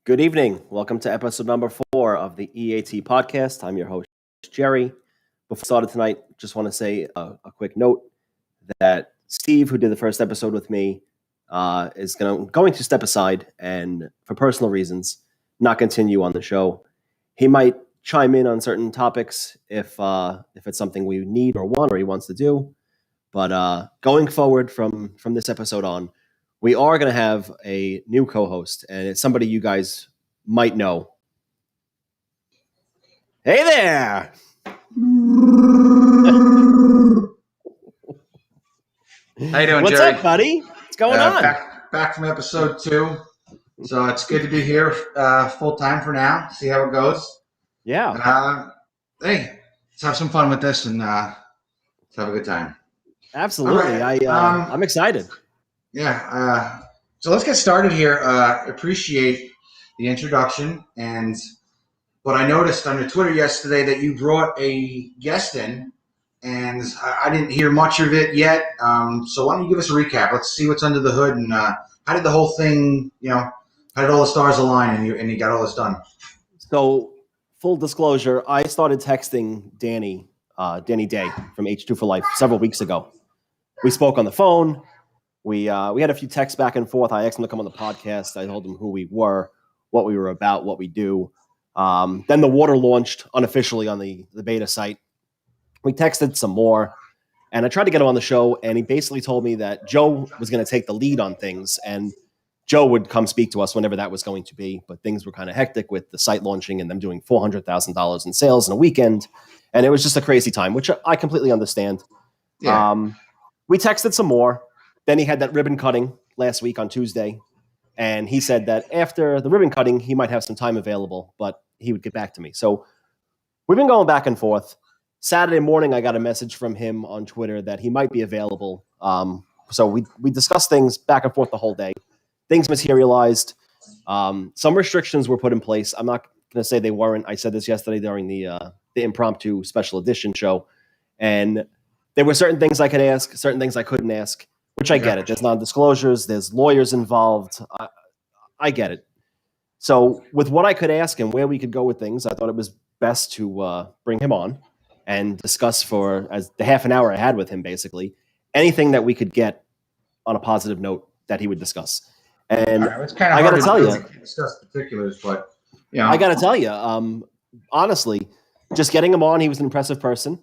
Good evening. Welcome to episode number 4 of the EAT podcast. I'm your host, Jerry. Before we started tonight, just want to say a quick note that Steve, who did the first episode with me, is going to step aside and, for personal reasons, not continue on the show. He might chime in on certain topics if it's something we need or want or he wants to do. But going forward from this episode on, we are going to have a new co-host, and it's somebody you guys might know. Hey there! How you doing, What's Jerry? up, buddy? What's going on? Back from episode 2. So it's good to be here full time for now. See how it goes. Yeah. Hey, let's have some fun with this and let's have a good time. Absolutely. Right. I'm excited. Yeah. So let's get started here. Appreciate the introduction. But I noticed on your Twitter yesterday that you brought a guest in, and I didn't hear much of it yet. So why don't you give us a recap? Let's see what's under the hood, and how did the whole thing, how did all the stars align and you got all this done? So, full disclosure, I started texting Danny Day from H2 for Life several weeks ago. We spoke on the phone. We had a few texts back and forth. I asked him to come on the podcast. I told him who we were, what we were about, what we do. Then the water launched unofficially on the beta site. We texted some more, and I tried to get him on the show, and he basically told me that Joe was going to take the lead on things, and Joe would come speak to us whenever that was going to be. But things were kind of hectic with the site launching and them doing $400,000 in sales in a weekend, and it was just a crazy time, which I completely understand. Yeah. We texted some more. Then he had that ribbon cutting last week on Tuesday, and he said that after the ribbon cutting, he might have some time available, but he would get back to me. So we've been going back and forth. Saturday morning, I got a message from him on Twitter that he might be available. So we discussed things back and forth the whole day. Things materialized. Some restrictions were put in place. I'm not going to say they weren't. I said this yesterday during the impromptu special edition show. And there were certain things I could ask, certain things I couldn't ask, which I get it. There's non-disclosures. There's lawyers involved. I get it. So with what I could ask and where we could go with things, I thought it was best to bring him on and discuss for as the half an hour I had with him, basically, anything that we could get on a positive note that he would discuss. And it's kind of I got to tell you, discuss particulars, but I got to tell you, honestly, just getting him on, he was an impressive person.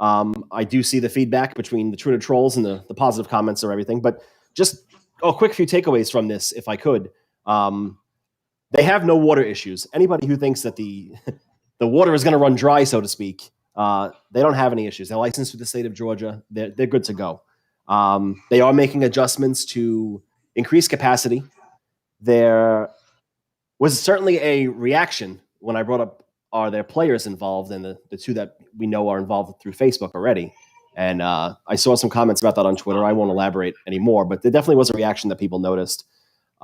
I do see the feedback between the Twitter trolls and the positive comments or everything, but just a quick few takeaways from this, if I could. They have no water issues. Anybody who thinks that the water is going to run dry, so to speak, they don't have any issues. They're licensed with the state of Georgia. They're good to go. They are making adjustments to increase capacity. There was certainly a reaction when I brought up are there players involved, and the two that we know are involved through Facebook already. And I saw some comments about that on Twitter. I won't elaborate anymore, but there definitely was a reaction that people noticed.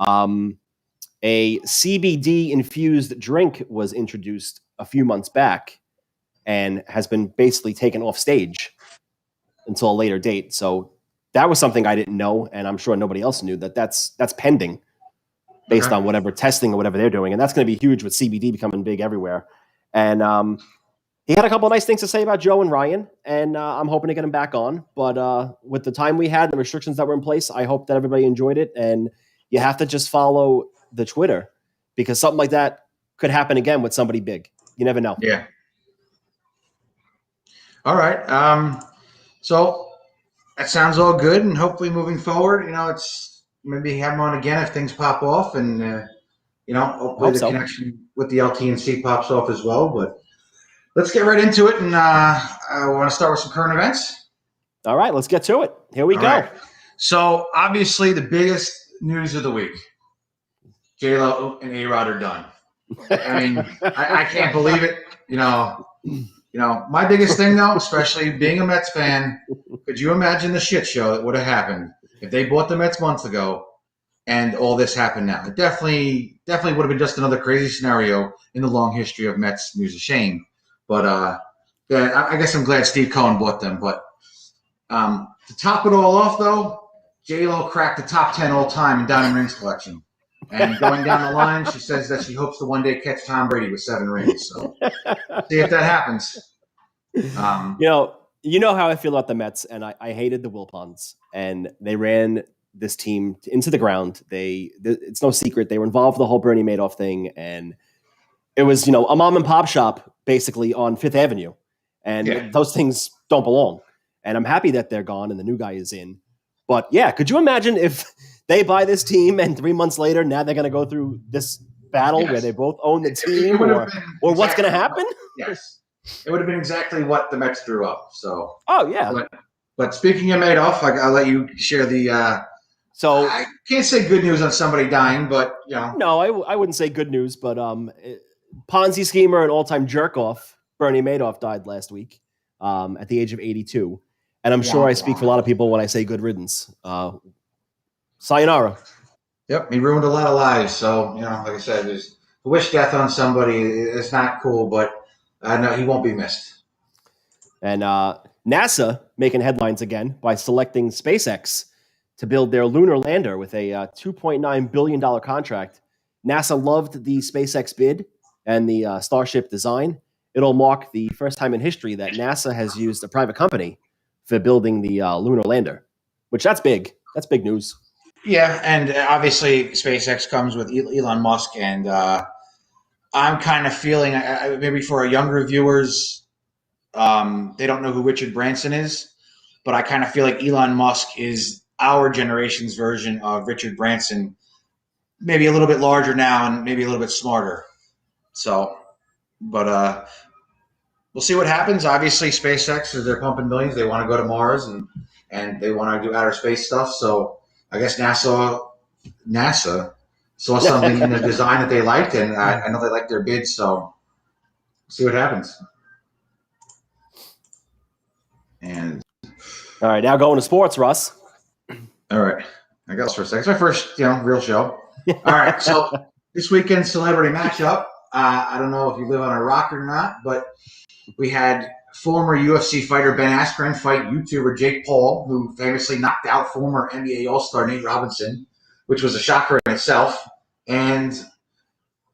A CBD-infused drink was introduced a few months back and has been basically taken off stage until a later date. So that was something I didn't know, and I'm sure nobody else knew that's pending based on whatever testing or whatever they're doing. And that's going to be huge with CBD becoming big everywhere. And he had a couple of nice things to say about Joe and Ryan, and I'm hoping to get him back on. But with the time we had, the restrictions that were in place, I hope that everybody enjoyed it. And you have to just follow the Twitter because something like that could happen again with somebody big. You never know. Yeah. All right. So that sounds all good, and hopefully moving forward, it's maybe have him on again if things pop off, and hopefully the connection with the LTNC pops off as well. But let's get right into it, and I want to start with some current events. All right, let's get to it. Here we go. Right. So obviously the biggest news of the week, J-Lo and A-Rod are done. I mean, I can't believe it. My biggest thing though, especially being a Mets fan, could you imagine the shit show that would have happened if they bought the Mets months ago and all this happened now? It definitely would have been just another crazy scenario in the long history of Mets news. A shame. But I guess I'm glad Steve Cohen bought them. But to top it all off though, J-Lo cracked the top 10 all time in diamond rings collection. And going down the line, she says that she hopes to one day catch Tom Brady with 7 rings. So see if that happens. You know how I feel about the Mets, and I hated the Wilpons, and they ran this team into the ground. It's no secret they were involved with the whole Bernie Madoff thing, and it was a mom and pop shop basically on Fifth Avenue, and those things don't belong. And I'm happy that they're gone and the new guy is in. But yeah, could you imagine if they buy this team and 3 months later now they're going to go through this battle where they both own the team, or what's going to happen? Yes. It would have been exactly what the Mets drew up. So, yeah. But speaking of Madoff, I'll let you share the. So I can't say good news on somebody dying, but No, I wouldn't say good news, but Ponzi schemer and all-time jerk-off Bernie Madoff died last week at the age of 82, and I'm sure I speak for a lot of people when I say good riddance. Sayonara. Yep, he ruined a lot of lives. So like I said, to wish death on somebody is not cool, but. No, he won't be missed. And NASA making headlines again by selecting SpaceX to build their lunar lander with a $2.9 billion contract. NASA loved the SpaceX bid and the Starship design. It'll mark the first time in history that NASA has used a private company for building the lunar lander, which that's big. That's big news. Yeah, and obviously SpaceX comes with Elon Musk, and I'm kind of feeling, maybe for our younger viewers, they don't know who Richard Branson is, but I kind of feel like Elon Musk is our generation's version of Richard Branson, maybe a little bit larger now and maybe a little bit smarter. So, but we'll see what happens. Obviously, SpaceX, as they're pumping millions, they want to go to Mars and they want to do outer space stuff. So I guess NASA saw something in the design that they liked, and I know they liked their bid, so see what happens. And all right, now going to sports, Russ. All right, I got this for a second. It's my first, real show. All right, so this weekend's celebrity matchup. I don't know if you live on a rock or not, but we had former UFC fighter Ben Askren fight YouTuber Jake Paul, who famously knocked out former NBA All-Star Nate Robinson, which was a shocker in itself. And,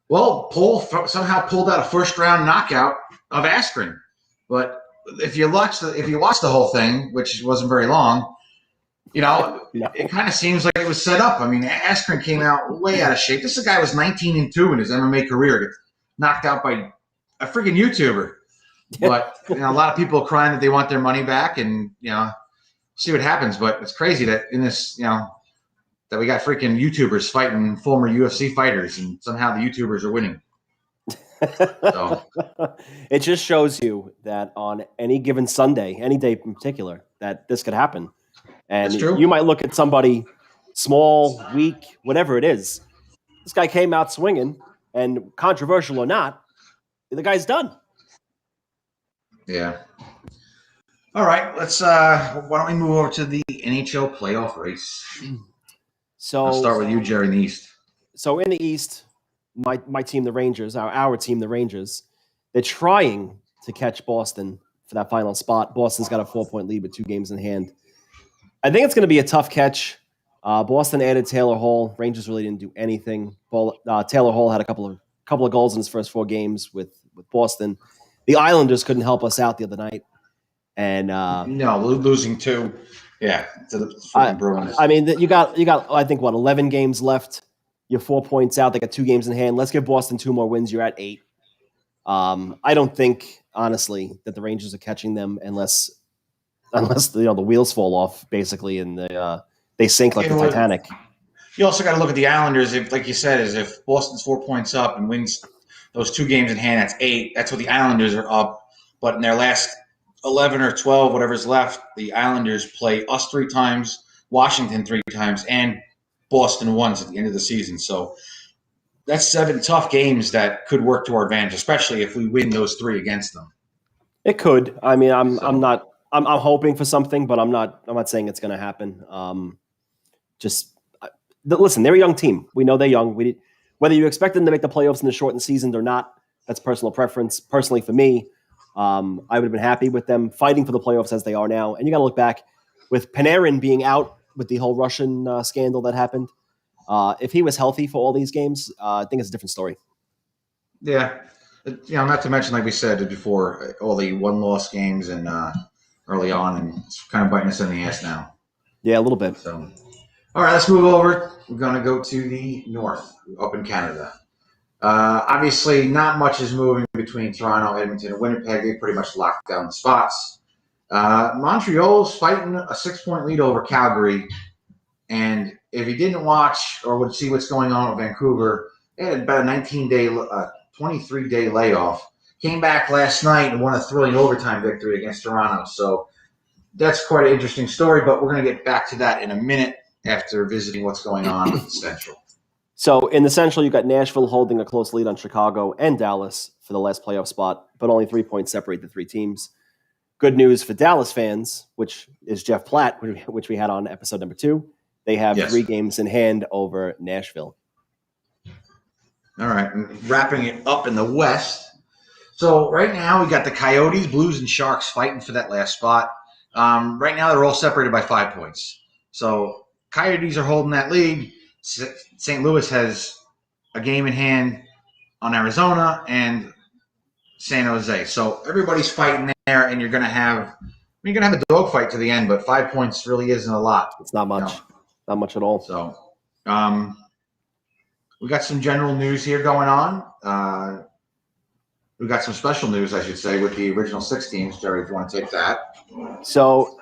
well, Paul somehow pulled out a first-round knockout of Askren. But if you watch the whole thing, which wasn't very long, it kind of seems like it was set up. I mean, Askren came out way out of shape. This guy was 19-2 in his MMA career, gets knocked out by a freaking YouTuber. But a lot of people are crying that they want their money back, and see what happens. But it's crazy that in this, that we got freaking YouTubers fighting former UFC fighters, and somehow the YouTubers are winning. So. It just shows you that on any given Sunday, any day in particular, that this could happen. And you might look at somebody small, weak, whatever it is. This guy came out swinging, and controversial or not, the guy's done. Yeah. All right. Let's. Why don't we move over to the NHL playoff race? So I'll start with you, Jerry, in the East. So in the East, my team, the Rangers, our team, the Rangers, they're trying to catch Boston for that final spot. Boston's got a 4-point lead with 2 games in hand. I think it's going to be a tough catch. Boston added Taylor Hall. Rangers really didn't do anything. Taylor Hall had a couple of goals in his first 4 games with Boston. The Islanders couldn't help us out the other night, and losing 2. Yeah, to the freaking Bruins. I mean, you got I think 11 games left. You're 4 points out. They got 2 games in hand. Let's give Boston 2 more wins. You're at 8. I don't think honestly that the Rangers are catching them unless the wheels fall off basically, and they sink like the Titanic. You also got to look at the Islanders. If, like you said, if Boston's 4 points up and wins those 2 games in hand, that's 8. That's what the Islanders are up. But in their last 11 or 12, whatever's left, the Islanders play us 3 times, Washington 3 times, and Boston once at the end of the season. So that's 7 tough games that could work to our advantage, especially if we win those 3 against them. It could. I mean, I'm hoping for something, but I'm not saying it's going to happen. Listen, they're a young team. We know they're young. Whether you expect them to make the playoffs in the shortened season or not, that's personal preference. Personally, for me, I would have been happy with them fighting for the playoffs as they are now. And you got to look back with Panarin being out with the whole Russian scandal that happened. If he was healthy for all these games, I think it's a different story. Yeah. Not to mention, like we said before, all the one-loss games and early on, and it's kind of biting us in the ass now. Yeah, a little bit. So, all right, let's move over. We're going to go to the north, up in Canada. Obviously, not much is moving between Toronto, Edmonton, and Winnipeg. They pretty much locked down the spots. Montreal's fighting a 6-point lead over Calgary. And if you didn't watch or would see what's going on with Vancouver, they had about a 23-day layoff. Came back last night and won a thrilling overtime victory against Toronto. So that's quite an interesting story, but we're going to get back to that in a minute after visiting what's going on with the Central. So in the Central, you got Nashville holding a close lead on Chicago and Dallas for the last playoff spot, but only 3 points separate the three teams. Good news for Dallas fans, which is Jeff Platt, which we had on episode number 2. They have 3 games in hand over Nashville. All right, and wrapping it up in the West. So right now we got the Coyotes, Blues, and Sharks fighting for that last spot. Right now they're all separated by 5 points. So Coyotes are holding that lead. St. Louis has a game in hand on Arizona and San Jose. So everybody's fighting there, and you're going to have a dogfight to the end. But 5 points really isn't a lot. It's not much, not much at all. So we got some general news here going on. We got some special news, I should say, with the original 6 teams. Jerry, if you want to take that. So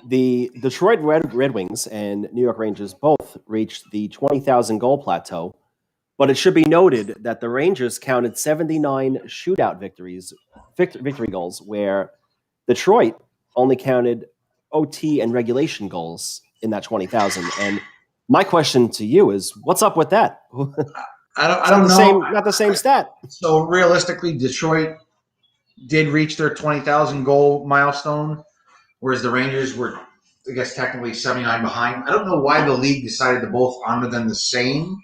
the Detroit Red Wings and New York Rangers both reached the 20,000 goal plateau, but it should be noted that the Rangers counted 79 shootout victory goals, where Detroit only counted OT and regulation goals in that 20,000. And my question to you is, what's up with that? I don't know. Not the same stat. So realistically, Detroit did reach their 20,000 goal milestone, whereas the Rangers were, I guess, technically 79 behind. I don't know why the league decided to both honor them the same,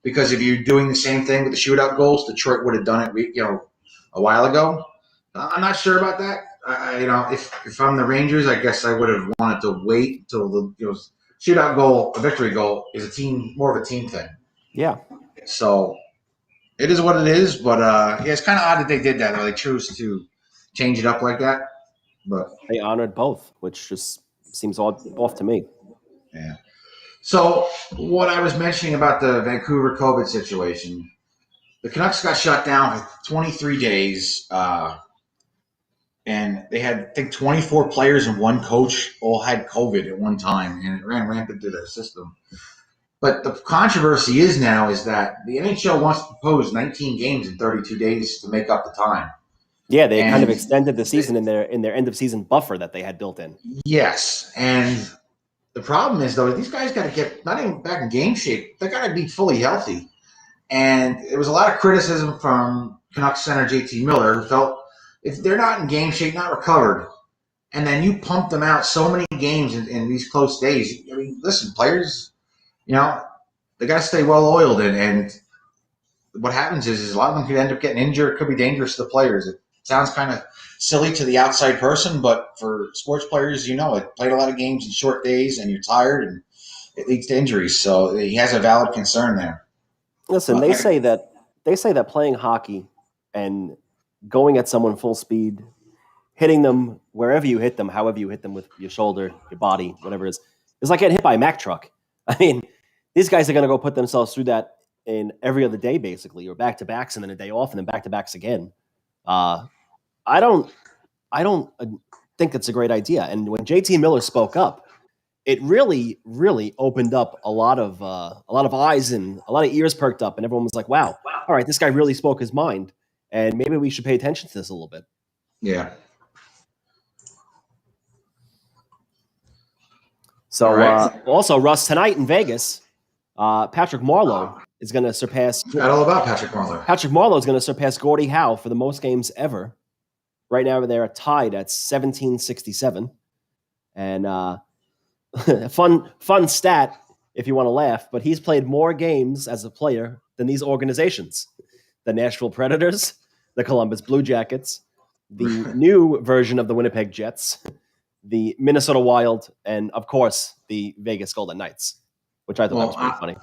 because if you're doing the same thing with the shootout goals, Detroit would have done it, a while ago. I'm not sure about that. If I'm the Rangers, I guess I would have wanted to wait until the shootout goal, a victory goal, is more of a team thing. Yeah. So it is what it is, but it's kind of odd that they did that, or they chose to change it up like that. But they honored both, which just seems off to me. Yeah. So what I was mentioning about the Vancouver COVID situation, the Canucks got shut down for 23 days, and they had, I think, 24 players and 1 coach all had COVID at one time, and it ran rampant through their system. But the controversy is that the NHL wants to propose 19 games in 32 days to make up the time. Yeah, they kind of extended the season in their end of season buffer that they had built in. Yes, and the problem is, though, these guys got to get not even back in game shape. They got to be fully healthy. And it was a lot of criticism from Canucks center JT Miller, who felt if they're not in game shape, not recovered, and then you pump them out so many games in these close days. I mean, listen, players, they got to stay well oiled, and what happens is a lot of them could end up getting injured. It could be dangerous to the players. It sounds kind of silly to the outside person, but for sports players, it played a lot of games in short days, and you're tired, and it leads to injuries. So he has a valid concern there. Listen, they say that playing hockey and going at someone full speed, hitting them wherever you hit them, however you hit them with your shoulder, your body, whatever it is like getting hit by a Mack truck. I mean, these guys are going to go put themselves through that in every other day, basically, or back-to-backs and then a day off and then back-to-backs again. I don't think it's a great idea. And when JT Miller spoke up, it really, really opened up a lot of eyes and a lot of ears perked up, and everyone was like, "Wow, all right, this guy really spoke his mind, and maybe we should pay attention to this a little bit." Yeah. So, also, Russ, tonight in Vegas, Patrick Marleau is going to surpass. Forgot all about Patrick Marleau. Patrick Marleau is going to surpass Gordie Howe for the most games ever. Right now, they're tied at 1767, and fun stat if you want to laugh, but he's played more games as a player than these organizations: the Nashville Predators, the Columbus Blue Jackets, the new version of the Winnipeg Jets, the Minnesota Wild, and of course the Vegas Golden Knights. which I thought that was Well, pretty funny.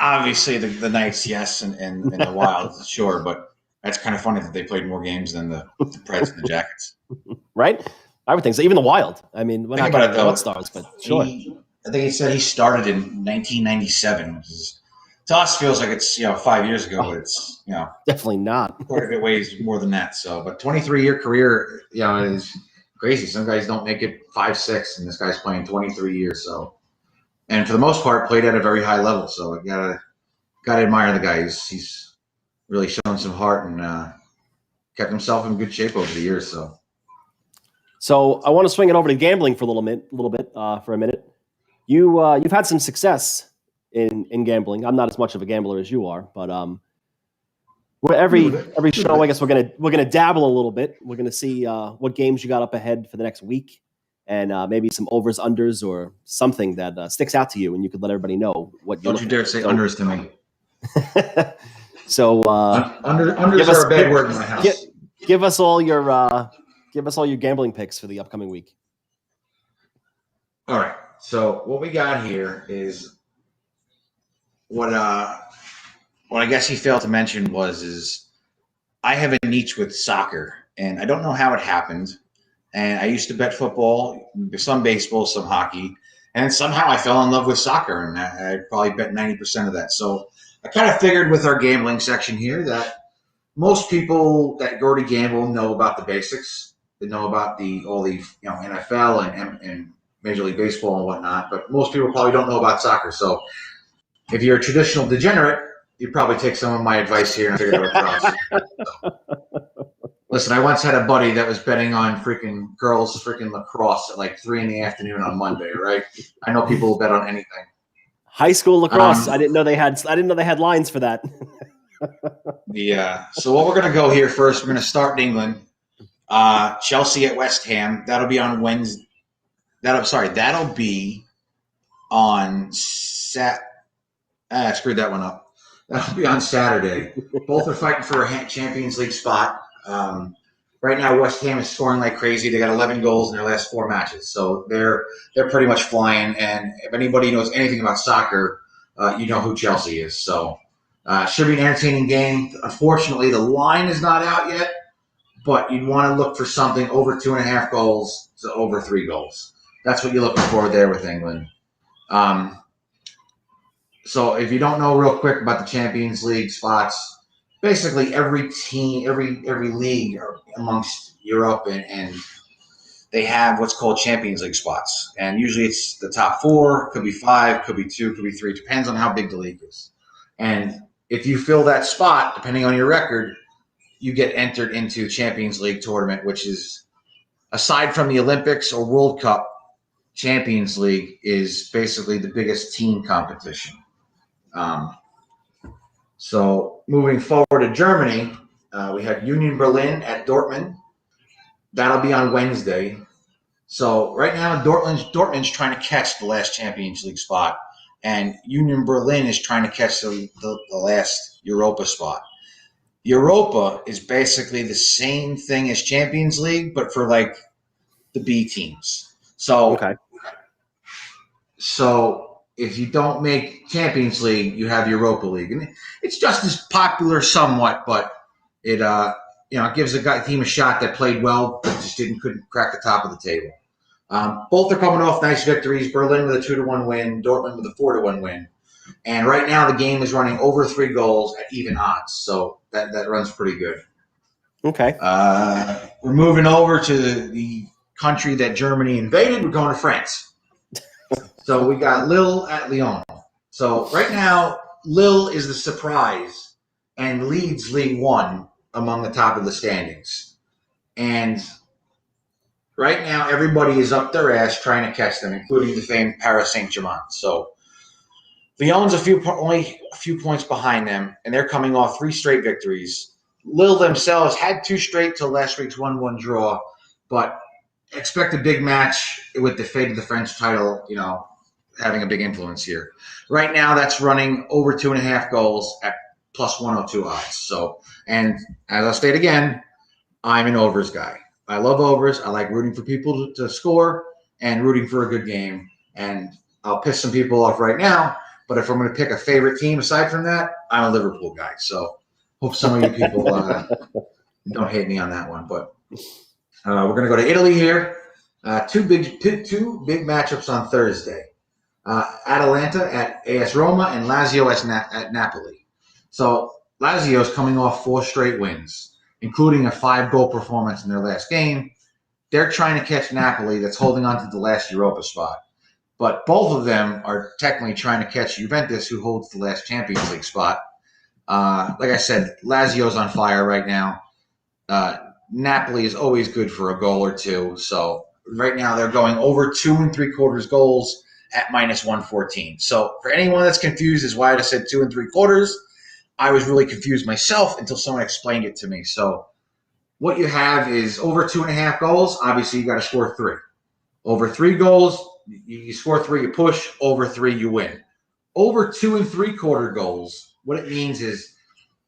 obviously the Knights, yes, and the Wild, sure, but that's kind of funny that they played more games than the Preds and the Jackets. Right? I would think so. Even the Wild. I mean, we're Think not about it, counting though. All Stars, but sure. I think he said he started in 1997, which is, to us feels like it's 5 years ago, but it's Definitely not. quite a bit ways more than that. So, but 23-year career, is crazy. Some guys don't make it 5, 6, and this guy's playing 23 years. So, and for the most part, played at a very high level. So, you gotta admire the guy. He's really shown some heart and kept himself in good shape over the years. So I want to swing it over to gambling for a little bit for a minute. You've had some success in gambling. I'm not as much of a gambler as you are, but every show, I guess we're gonna dabble a little bit. We're gonna see what games you got up ahead for the next week, and maybe some overs, unders, or something that sticks out to you, and you could let everybody know what. Don't you dare say unders to me. So unders are a bad word in my house. Give us all your gambling picks for the upcoming week. All right. So what we got here is what I guess he failed to mention is I have a niche with soccer, and I don't know how it happened. And I used to bet football, some baseball, some hockey, and somehow I fell in love with soccer, and I probably bet 90% of that. So I kind of figured with our gambling section here that most people that go to gamble know about the basics. They know about all the NFL and Major League Baseball and whatnot, but most people probably don't know about soccer. So if you're a traditional degenerate, you'd probably take some of my advice here and figure it out. Listen, I once had a buddy that was betting on girls lacrosse at like 3 PM on Monday, right? I know people who bet on anything. High school lacrosse. I didn't know they had lines for that. Yeah. So what we're gonna go here first, we're gonna start in England. Chelsea at West Ham. That'll be on Wednesday. That'll be on screwed that one up. That'll be on Saturday. Both are fighting for a Champions League spot. Right now, West Ham is scoring like crazy. They got 11 goals in their last 4 matches, so they're pretty much flying. And if anybody knows anything about soccer, you know who Chelsea is. So should be an entertaining game. Unfortunately, the line is not out yet, but you'd want to look for something over 2.5 goals to over 3 goals. That's what you're looking for there with England. So if you don't know real quick about the Champions League spots, basically every team, every league amongst Europe and they have what's called Champions League spots. And usually it's the top 4, could be 5, could be 2, could be 3. Depends on how big the league is. And if you fill that spot, depending on your record, you get entered into the Champions League tournament, which is, aside from the Olympics or World Cup, Champions League is basically the biggest team competition. So moving forward to Germany, we have Union Berlin at Dortmund. That'll be on Wednesday. So right now, Dortmund's trying to catch the last Champions League spot, and Union Berlin is trying to catch the last Europa spot. Europa is basically the same thing as Champions League, but for like the B teams. So, okay. So if you don't make Champions League, you have Europa League, and it's just as popular somewhat, but it gives a team a shot that played well, but just couldn't crack the top of the table. Both are coming off nice victories. Berlin with a 2-1 win, Dortmund with a 4-1 win. And right now the game is running over 3 goals at even odds. So that runs pretty good. Okay. We're moving over to the country that Germany invaded. We're going to France. So we got Lille at Lyon. So right now, Lille is the surprise and leads League One among the top of the standings. And right now, everybody is up their ass trying to catch them, including the famed Paris Saint-Germain. So Lyon's only a few points behind them, and they're coming off 3 straight victories. Lille themselves had 2 straight till last week's 1-1 draw, but expect a big match with the fate of the French title, having a big influence here. Right now, that's running over 2.5 goals at plus 102 odds. So, and as I'll state again, I'm an overs guy. I love overs. I like rooting for people to score and rooting for a good game. And I'll piss some people off right now. But if I'm going to pick a favorite team aside from that, I'm a Liverpool guy. So hope some of you people don't hate me on that one. But we're going to go to Italy here. Two big matchups on Thursday. Atalanta at AS Roma and Lazio at Napoli. So Lazio's coming off 4 straight wins, including a 5-goal performance in their last game. They're trying to catch Napoli that's holding on to the last Europa spot. But both of them are technically trying to catch Juventus, who holds the last Champions League spot. Like I said, Lazio's on fire right now. Napoli is always good for a goal or two. So right now they're going over 2 3/4 goals at -114. So for anyone that's confused as why I just said 2 3/4, I was really confused myself until someone explained it to me. So what you have is over 2.5 goals. Obviously, you got to score 3. Over 3 goals, you score 3, you push. Over 3, you win. Over 2 3/4 goals, what it means is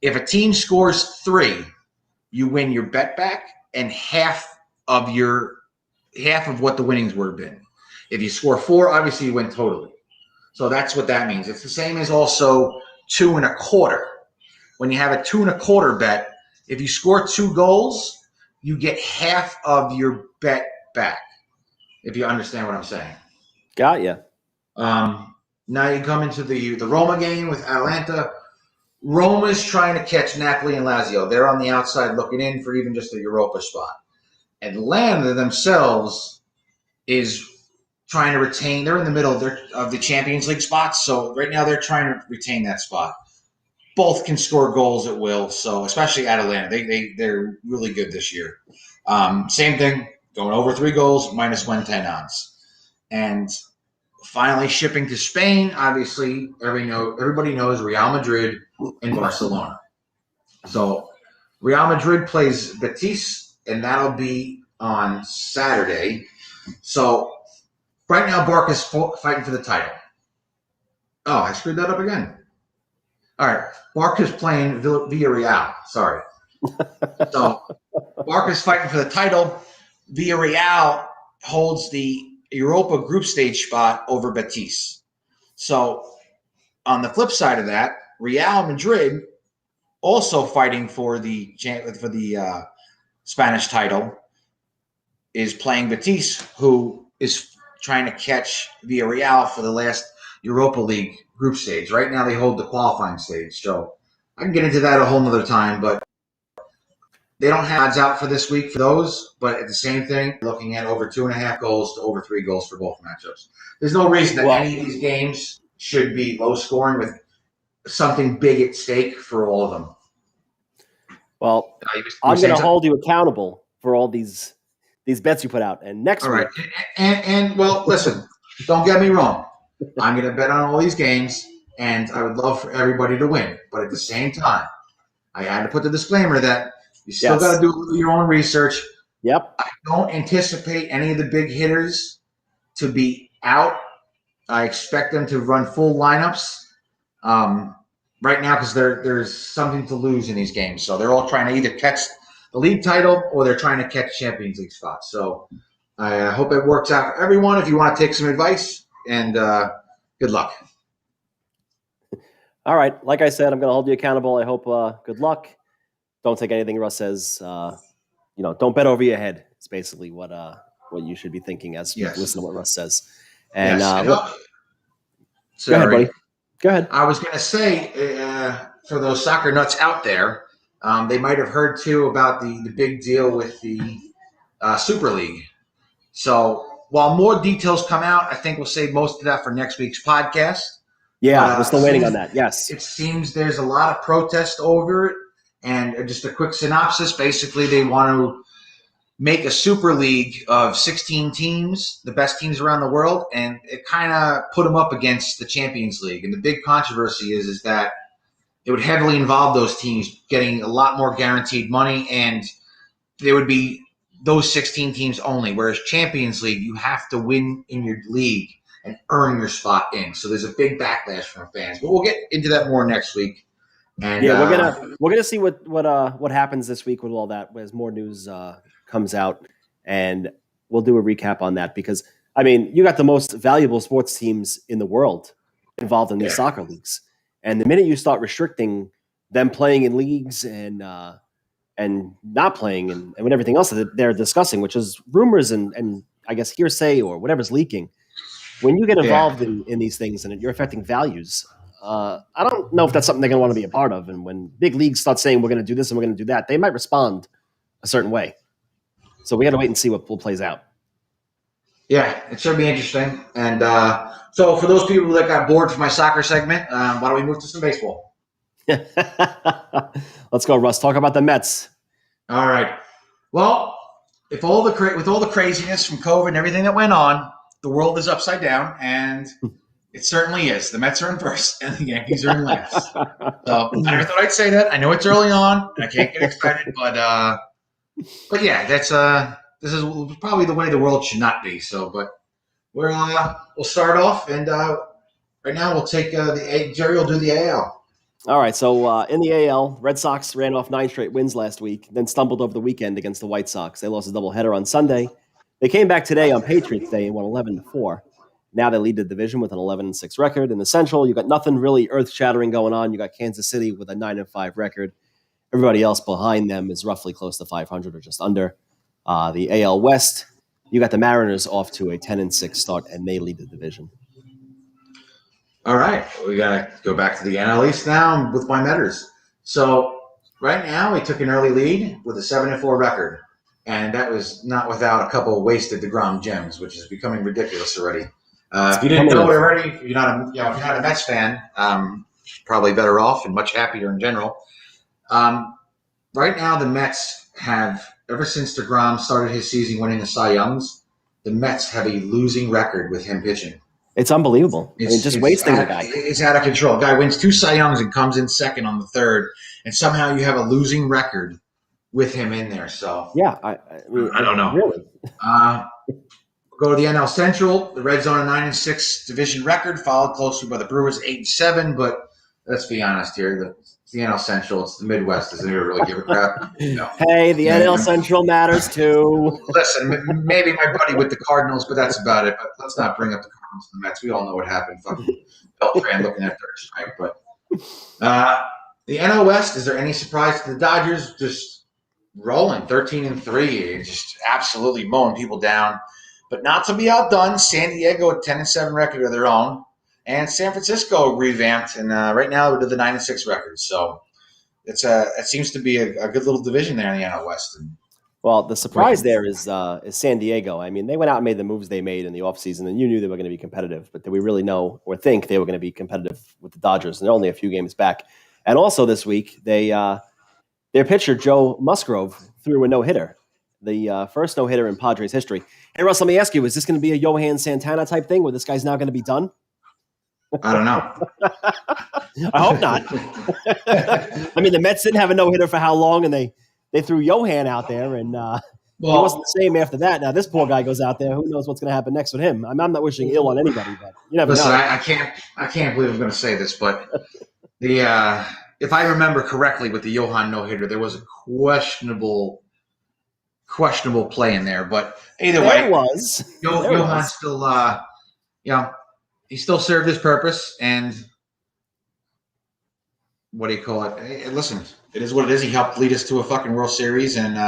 if a team scores 3, you win your bet back and half of what the winnings would have been. If you score 4, obviously you win totally. So that's what that means. It's the same as also 2 1/4. When you have a 2 1/4 bet, if you score 2 goals, you get half of your bet back. If you understand what I'm saying. Got you. Now you come into the Roma game with Atalanta. Roma's trying to catch Napoli and Lazio. They're on the outside looking in for even just a Europa spot. Atlanta themselves is trying to retain. They're in the middle of the Champions League spots, so right now they're trying to retain that spot. Both can score goals at will, so especially Atalanta. They're really good this year. Same thing, going over 3 goals, -110 odds. And finally shipping to Spain, obviously everybody knows Real Madrid and Barcelona. So Real Madrid plays Betis, and that'll be on Saturday. So right now Barca's fighting for the title. Oh, I screwed that up again. All right, Barca's playing Villarreal. Sorry. So Barca's fighting for the title. Villarreal holds the Europa group stage spot over Betis. So on the flip side of that, Real Madrid also fighting for the Spanish title is playing Betis, who is trying to catch Villarreal for the last Europa League group stage. Right now they hold the qualifying stage. So I can get into that a whole nother time, but they don't have odds out for this week for those, but at the same thing, looking at over 2.5 goals to over 3 goals for both matchups. There's no reason that any of these games should be low scoring with something big at stake for all of them. Well, I'm going to hold you accountable for all these bets you put out. And next week. All right. And well, listen, don't get me wrong. I'm going to bet on all these games, and I would love for everybody to win. But at the same time, I had to put the disclaimer that you still got to do your own research. Yep. I don't anticipate any of the big hitters to be out. I expect them to run full lineups right now because there's something to lose in these games. So they're all trying to either catch the league title or they're trying to catch Champions League spots. So I hope it works out for everyone. If you want to take some advice, and good luck. All right. Like I said, I'm going to hold you accountable. I hope good luck. Don't take anything Russ says. Don't bet over your head. It's basically what you should be thinking as you listen to what Russ says. And go ahead, buddy. Go ahead. I was going to say for those soccer nuts out there, they might have heard too about the big deal with the Super League. So while more details come out, I think we'll save most of that for next week's podcast. Yeah, we're still waiting on that. Yes. It seems there's a lot of protest over it. And just a quick synopsis, basically they want to make a Super League of 16 teams, the best teams around the world, and it kind of put them up against the Champions League. And the big controversy is that it would heavily involve those teams getting a lot more guaranteed money, and there would be those 16 teams only, whereas Champions League, you have to win in your league and earn your spot in. So there's a big backlash from fans. But we'll get into that more next week. And we're gonna see what happens this week with all that as more news comes out, and we'll do a recap on that because I mean you got the most valuable sports teams in the world involved in these soccer leagues. And the minute you start restricting them playing in leagues and not playing and with everything else that they're discussing, which is rumors and I guess hearsay or whatever's leaking, when you get involved in these things and you're affecting values, I don't know if that's something they're going to want to be a part of. And when big leagues start saying we're going to do this and we're going to do that, they might respond a certain way. So we got to wait and see what plays out. Yeah, it should be interesting. And so for those people that got bored from my soccer segment, why don't we move to some baseball? Let's go, Russ. Talk about the Mets. All right. Well, with all the craziness from COVID and everything that went on, the world is upside down, and it certainly is. The Mets are in first, and the Yankees are in last. So I never thought I'd say that. I know it's early on, and I can't get excited, but yeah, this is probably the way the world should not be. So, but we'll start off, and right now we'll take Jerry will do the AL. All right, so in the AL, Red Sox ran off 9 straight wins last week, then stumbled over the weekend against the White Sox. They lost a doubleheader on Sunday. They came back today on Patriots Day and won 11-4. Now they lead the division with an 11-6 record. In the Central, you got nothing really earth-shattering going on. You got Kansas City with a 9-5 record. Everybody else behind them is roughly close to 500 or just under. The AL West, you got the Mariners off to a 10-6 start, and they lead the division. All right, we got to go back to the NL East now with my Metters. So right now, we took an early lead with a 7-4 record, and that was not without a couple of wasted DeGrom gems, which is becoming ridiculous already. If you didn't know it already, if you're not a Mets fan, probably better off and much happier in general. Right now, the Mets have, ever since DeGrom started his season winning the Cy Youngs, the Mets have a losing record with him pitching. It's unbelievable. Just wasting the guy. It's out of control. Guy wins 2 Cy Youngs and comes in second on the third, and somehow you have a losing record with him in there. So yeah, I don't know. Really? Go to the NL Central. The Reds on a 9-6 division record, followed closely by the Brewers 8-7. But let's be honest here, it's the NL Central. It's the Midwest. Doesn't even really give a crap. No. Hey, the NL Central matters too. Listen, maybe my buddy with the Cardinals, but that's about it. But let's not bring up the Cardinals and the Mets. We all know what happened. Fucking Beltran looking at third strike. But the NL West, is there any surprise to the Dodgers? Just rolling 13-3, just absolutely mowing people down. But not to be outdone, San Diego at 10-7 record of their own, and San Francisco revamped, and right now we're to the 9-6 record. So it seems to be a good little division there in the NL West. Well, the surprise there is San Diego. I mean, they went out and made the moves they made in the offseason, and you knew they were going to be competitive. But did we really know or think they were going to be competitive with the Dodgers? And they're only a few games back. And also this week, their pitcher, Joe Musgrove, threw a no-hitter. The first no-hitter in Padres history. Hey, Russ, let me ask you, is this going to be a Johan Santana type thing where this guy's now going to be done? I don't know. I hope not. I mean, the Mets didn't have a no-hitter for how long, and they threw Johan out there, and he wasn't the same after that. Now, this poor guy goes out there. Who knows what's going to happen next with him? I'm not wishing ill on anybody, but you never know. I can't believe I'm going to say this, but if I remember correctly with the Johan no-hitter, there was a questionable play in there, but either way, Johan still, he still served his purpose, and what do you call it? Hey, listen, it is what it is. He helped lead us to a fucking World Series, and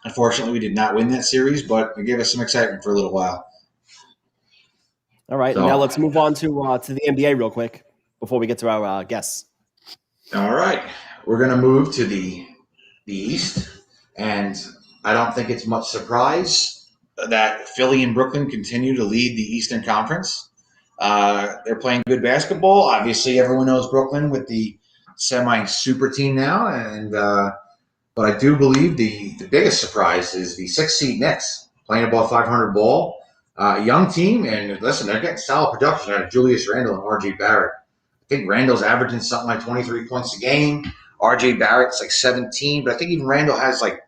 unfortunately, we did not win that series, but it gave us some excitement for a little while. All right, now let's move on to the NBA real quick before we get to our guests. All right, we're gonna move to the East, and I don't think it's much surprise that Philly and Brooklyn continue to lead the Eastern Conference. They're playing good basketball. Obviously, everyone knows Brooklyn with the semi-super team now, and but I do believe the biggest surprise is the 6th seed Knicks playing above 500 ball. Young team, and listen, they're getting solid production out of Julius Randle and R.J. Barrett. I think Randle's averaging something like 23 points a game. R.J. Barrett's like 17, but I think even Randle has like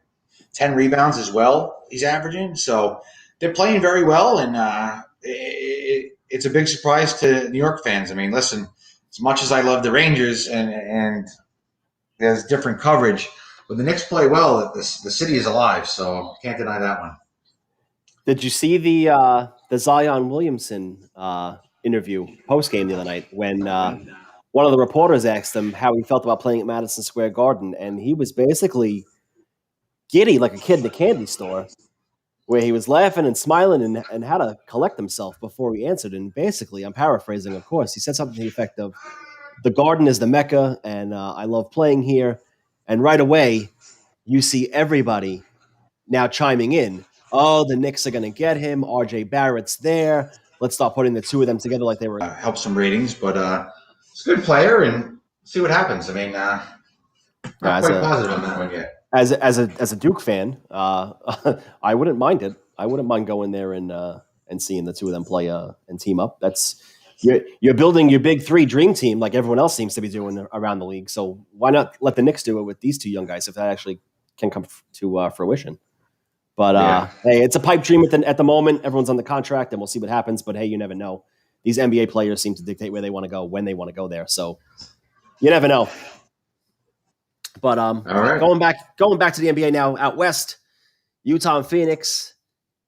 10 rebounds as well he's averaging. So they're playing very well, and it's a big surprise to New York fans. I mean, listen, as much as I love the Rangers and there's different coverage, when the Knicks play well, the city is alive, so can't deny that one. Did you see the Zion Williamson interview post game the other night when one of the reporters asked him how he felt about playing at Madison Square Garden, and he was basically giddy like a kid in a candy store, where he was laughing and smiling and how to collect himself before he answered. And basically, I'm paraphrasing, of course, he said something to the effect of, "The Garden is the Mecca, and I love playing here." And right away, you see everybody now chiming in. Oh, the Knicks are going to get him. RJ Barrett's there. Let's start putting the two of them together like they were. Help some ratings, but it's a good player, and see what happens. I mean, not quite positive on that one yet. As a Duke fan, I wouldn't mind it. I wouldn't mind going there and seeing the two of them play and team up. That's you're building your big three dream team like everyone else seems to be doing around the league. So why not let the Knicks do it with these two young guys if that actually can come to fruition? But hey, it's a pipe dream at the moment. Everyone's on the contract, and we'll see what happens. But hey, you never know. These NBA players seem to dictate where they want to go when they want to go there. So you never know. But All right. going back to the NBA now, out west, Utah and Phoenix,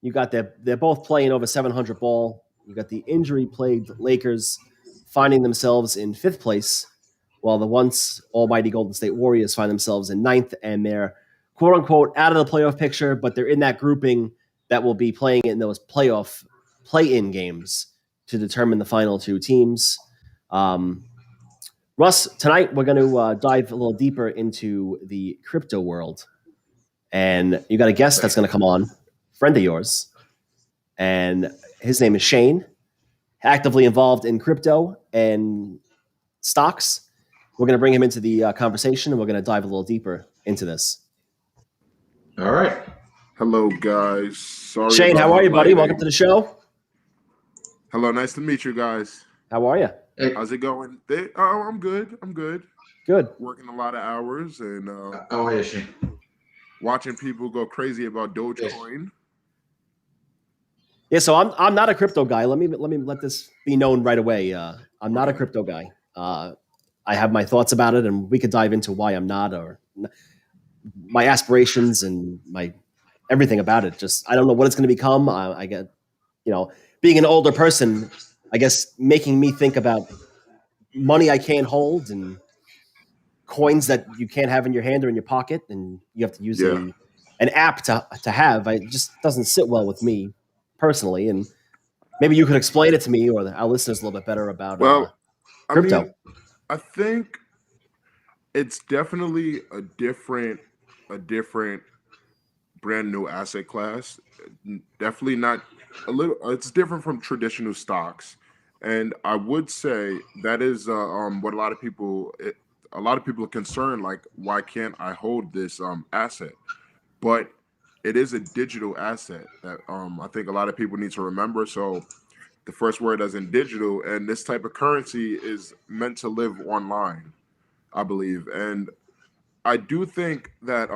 you got they're both playing over 700 ball. You got the injury-plagued Lakers finding themselves in 5th place, while the once almighty Golden State Warriors find themselves in 9th, and they're quote-unquote out of the playoff picture, but they're in that grouping that will be playing in those playoff play-in games to determine the final two teams. Russ, tonight we're going to dive a little deeper into the crypto world. And you got a guest that's going to come on, friend of yours. And his name is Shane, actively involved in crypto and stocks. We're going to bring him into the conversation, and we're going to dive a little deeper into this. All right. Hello, guys. Sorry. Shane, how are you, buddy? Welcome to the show. Hello. Nice to meet you guys. How are you? Hey. How's it going? I'm good. Good. Working a lot of hours and How are you, Shane? watching people go crazy about Dogecoin. Yeah, so I'm not a crypto guy. Let me let this be known right away. I'm not a crypto guy. I have my thoughts about it, and we could dive into why I'm not, or my aspirations and my everything about it. Just I don't know what it's going to become. I get, being an older person, I guess making me think about money I can't hold and coins that you can't have in your hand or in your pocket, and you have to use an app to have. It just doesn't sit well with me personally, and maybe you could explain it to me or our listeners a little bit better about crypto. I think it's definitely a different brand new asset class. Definitely not it's different from traditional stocks. And I would say that is what a lot of people are concerned, like, why can't I hold this asset? But it is a digital asset that I think a lot of people need to remember. So the first word as in digital, and this type of currency is meant to live online, I believe. And I do think that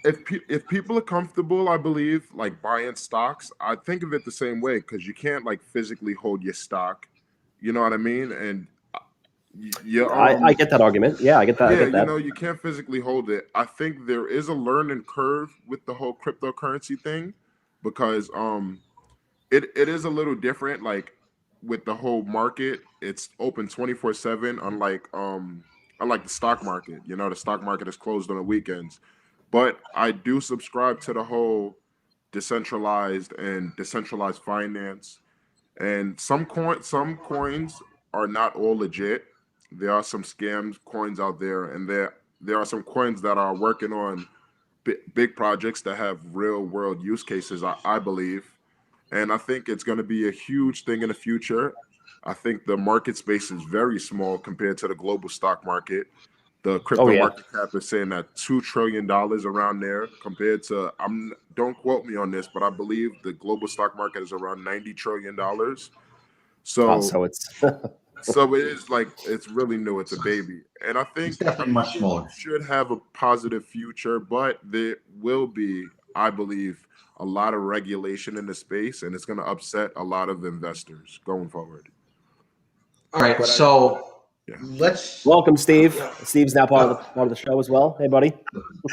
if people are comfortable, I believe, like buying stocks, I think of it the same way, because you can't like physically hold your stock. You know what I mean? And I get that argument. Yeah, I get that. Yeah, I get that. you can't physically hold it. I think there is a learning curve with the whole cryptocurrency thing, because it is a little different. Like with the whole market, it's open 24/7, unlike the stock market. The stock market is closed on the weekends. But I do subscribe to the whole decentralized finance. And some coins are not all legit. There are some scams coins out there, and there are some coins that are working on big projects that have real world use cases, I believe. And I think it's going to be a huge thing in the future. I think the market space is very small compared to the global stock market. The crypto market cap is saying that $2 trillion around there, compared to, don't quote me on this, but I believe the global stock market is around $90 trillion. So it's so it is like, it's really new. It's a baby. And I think It's definitely much smaller. should have a positive future, but there will be, I believe, a lot of regulation in the space, and it's going to upset a lot of investors going forward. All right, so let's welcome, Steve. Steve's now part of the show as well. Hey, buddy.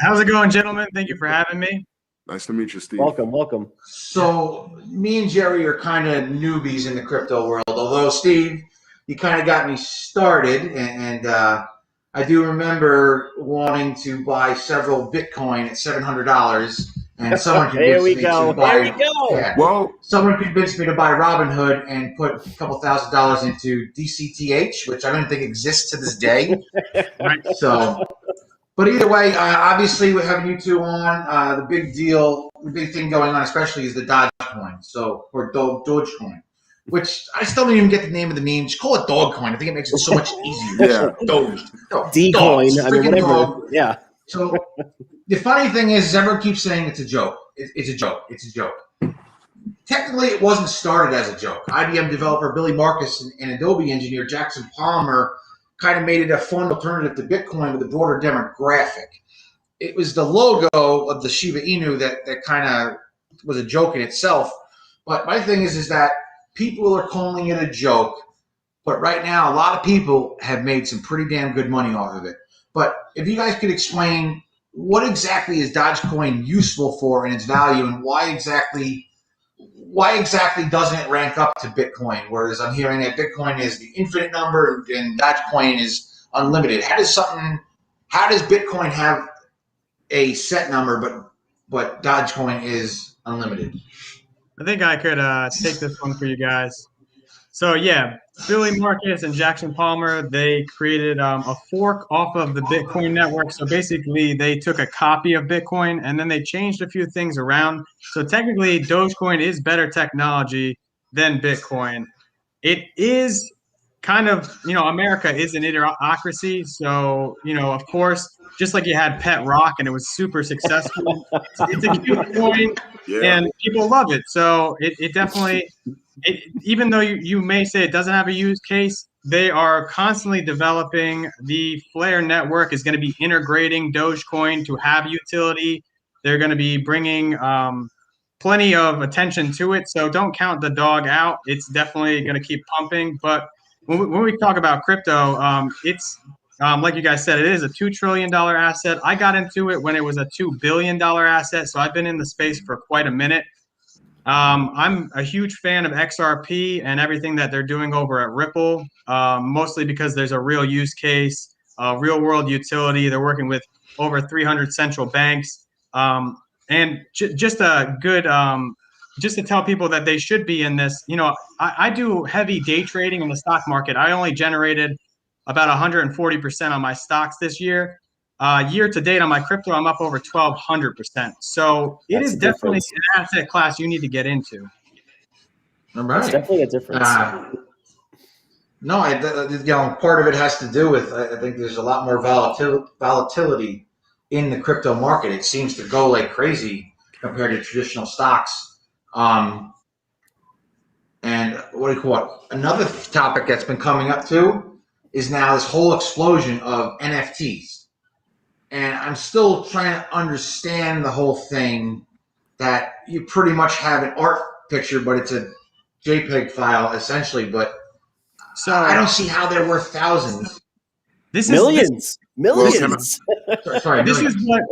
How's it going, gentlemen? Thank you for having me. Nice to meet you, Steve. Welcome. So me and Jerry are kind of newbies in the crypto world. Although Steve, you kind of got me started, and I do remember wanting to buy several Bitcoin at $700, and someone Here we convinced me go. to buy. Here we go. Yeah, Well, someone convinced me to buy Robinhood and put a couple $1,000s into DCTH, which I don't think exists to this day. So, but either way, obviously we're having you two on. The big thing going on, especially, is the Dogecoin. So, or Dogecoin, which I still don't even get the name of the meme. Just call it Dogcoin. I think it makes it so much easier. yeah. Doge. D-coin. I mean, Freaking whatever. dog. Yeah. So the funny thing is, everyone keeps saying it's a joke. It's a joke. It's a joke. Technically, it wasn't started as a joke. IBM developer Billy Marcus and Adobe engineer Jackson Palmer kind of made it a fun alternative to Bitcoin with a broader demographic. It was the logo of the Shiba Inu that kind of was a joke in itself. But my thing is that people are calling it a joke. But right now, a lot of people have made some pretty damn good money off of it. But if you guys could explain what exactly is Dogecoin useful for and its value, and why exactly doesn't it rank up to Bitcoin? Whereas I'm hearing that Bitcoin is the infinite number and Dogecoin is unlimited. How does Bitcoin have a set number, but Dogecoin is unlimited? I think I could take this one for you guys. So yeah, Billy Marcus and Jackson Palmer, they created a fork off of the Bitcoin network. So basically they took a copy of Bitcoin and then they changed a few things around. So technically Dogecoin is better technology than Bitcoin. It is kind of, America is an idiocracy. So, of course, just like you had Pet Rock and it was super successful, it's a cute coin and people love it. So it definitely, even though you may say it doesn't have a use case, they are constantly developing. The Flare network is going to be integrating Dogecoin to have utility. They're going to be bringing plenty of attention to it. So don't count the dog out. It's definitely going to keep pumping. But when we talk about crypto, it's like you guys said, it is a $2 trillion asset. I got into it when it was a $2 billion asset. So I've been in the space for quite a minute. I'm a huge fan of XRP and everything that they're doing over at Ripple, mostly because there's a real use case, real world utility. They're working with over 300 central banks. And just a good, just to tell people that they should be in this, I do heavy day trading in the stock market. I only generated about 140% on my stocks this year. Year to date on my crypto, I'm up over 1,200%. So it is definitely an asset class you need to get into. All right. It's definitely a difference. No, part of it has to do with, I think there's a lot more volatility in the crypto market. It seems to go like crazy compared to traditional stocks. And what do you call it? Another topic that's been coming up too is now this whole explosion of NFTs. And I'm still trying to understand the whole thing that you pretty much have an art picture, but it's a JPEG file essentially. But so I don't see how they're worth thousands. Millions. Sorry, this is what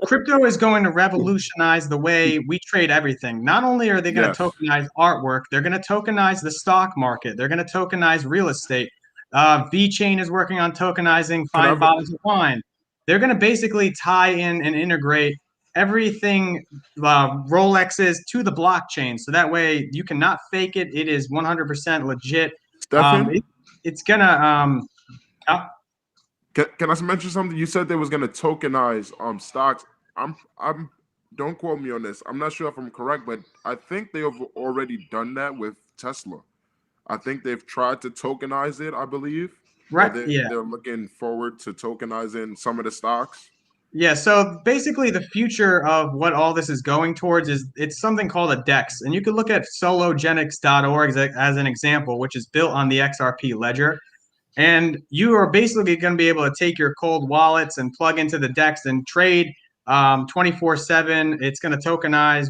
crypto is going to revolutionize the way we trade everything. Not only are they going to tokenize artwork, they're going to tokenize the stock market. They're going to tokenize real estate. VeChain is working on tokenizing fine bottles of wine. They're going to basically tie in and integrate everything Rolexes to the blockchain. So that way you cannot fake it. It is 100% legit. It's going to Can I mention something? You said they was gonna tokenize stocks. I'm don't quote me on this. I'm not sure if I'm correct, but I think they have already done that with Tesla. I think they've tried to tokenize it, I believe. Right. They're looking forward to tokenizing some of the stocks. Yeah, so basically the future of what all this is going towards is it's something called a DEX. And you could look at sologenics.org as an example, which is built on the XRP ledger. And you are basically going to be able to take your cold wallets and plug into the DEX and trade 24/7. It's going to tokenize,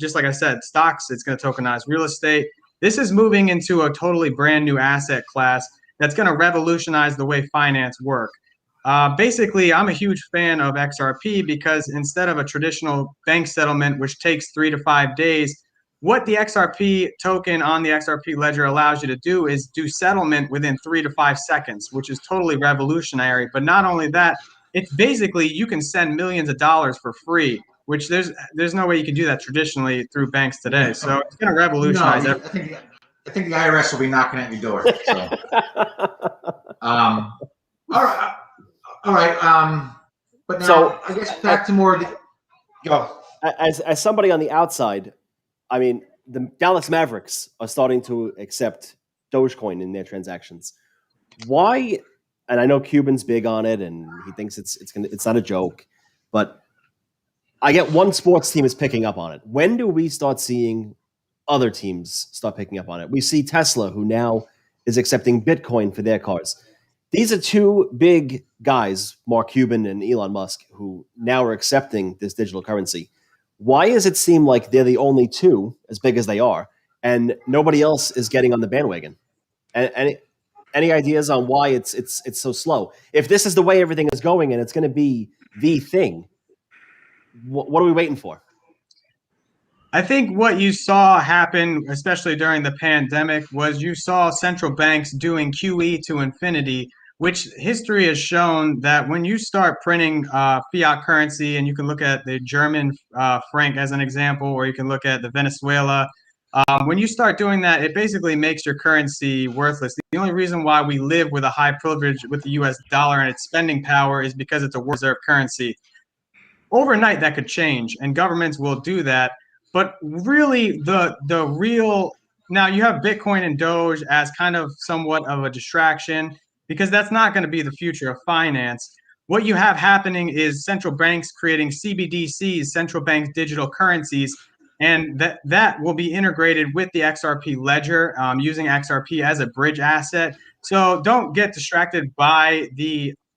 just like I said, stocks. It's going to tokenize real estate. This is moving into a totally brand new asset class that's going to revolutionize the way finance work. Basically, I'm a huge fan of XRP because instead of a traditional bank settlement, which takes 3 to 5 days, what the XRP token on the XRP ledger allows you to do is do settlement within 3 to 5 seconds, which is totally revolutionary. But not only that, it's basically you can send millions of dollars for free, which there's no way you can do that traditionally through banks today. So it's going to revolutionize No, everything. I think the IRS will be knocking at your door. So, all right. But now, So, I guess back to more. Go. as somebody on the outside, I mean, the Dallas Mavericks are starting to accept Dogecoin in their transactions. Why? And I know Cuban's big on it, and he thinks it's not a joke. But I get one sports team is picking up on it. When do we start seeing other teams start picking up on it? We see Tesla, who now is accepting Bitcoin for their cars. These are two big guys, Mark Cuban and Elon Musk, who now are accepting this digital currency. Why does it seem like they're the only two, as big as they are, and nobody else is getting on the bandwagon? And any ideas on why it's so slow? If this is the way everything is going and it's going to be the thing, what are we waiting for? I think what you saw happen, especially during the pandemic, was you saw central banks doing QE to infinity, which history has shown that when you start printing fiat currency, and you can look at the German franc as an example, or you can look at the Venezuela, when you start doing that, it basically makes your currency worthless. The only reason why we live with a high privilege with the US dollar and its spending power is because it's a reserve currency. Overnight, that could change, and governments will do that. But really, the real now you have Bitcoin and Doge as kind of somewhat of a distraction because that's not going to be the future of finance. What you have happening is central banks creating CBDCs, central bank digital currencies, and that will be integrated with the XRP ledger, using XRP as a bridge asset. So don't get distracted by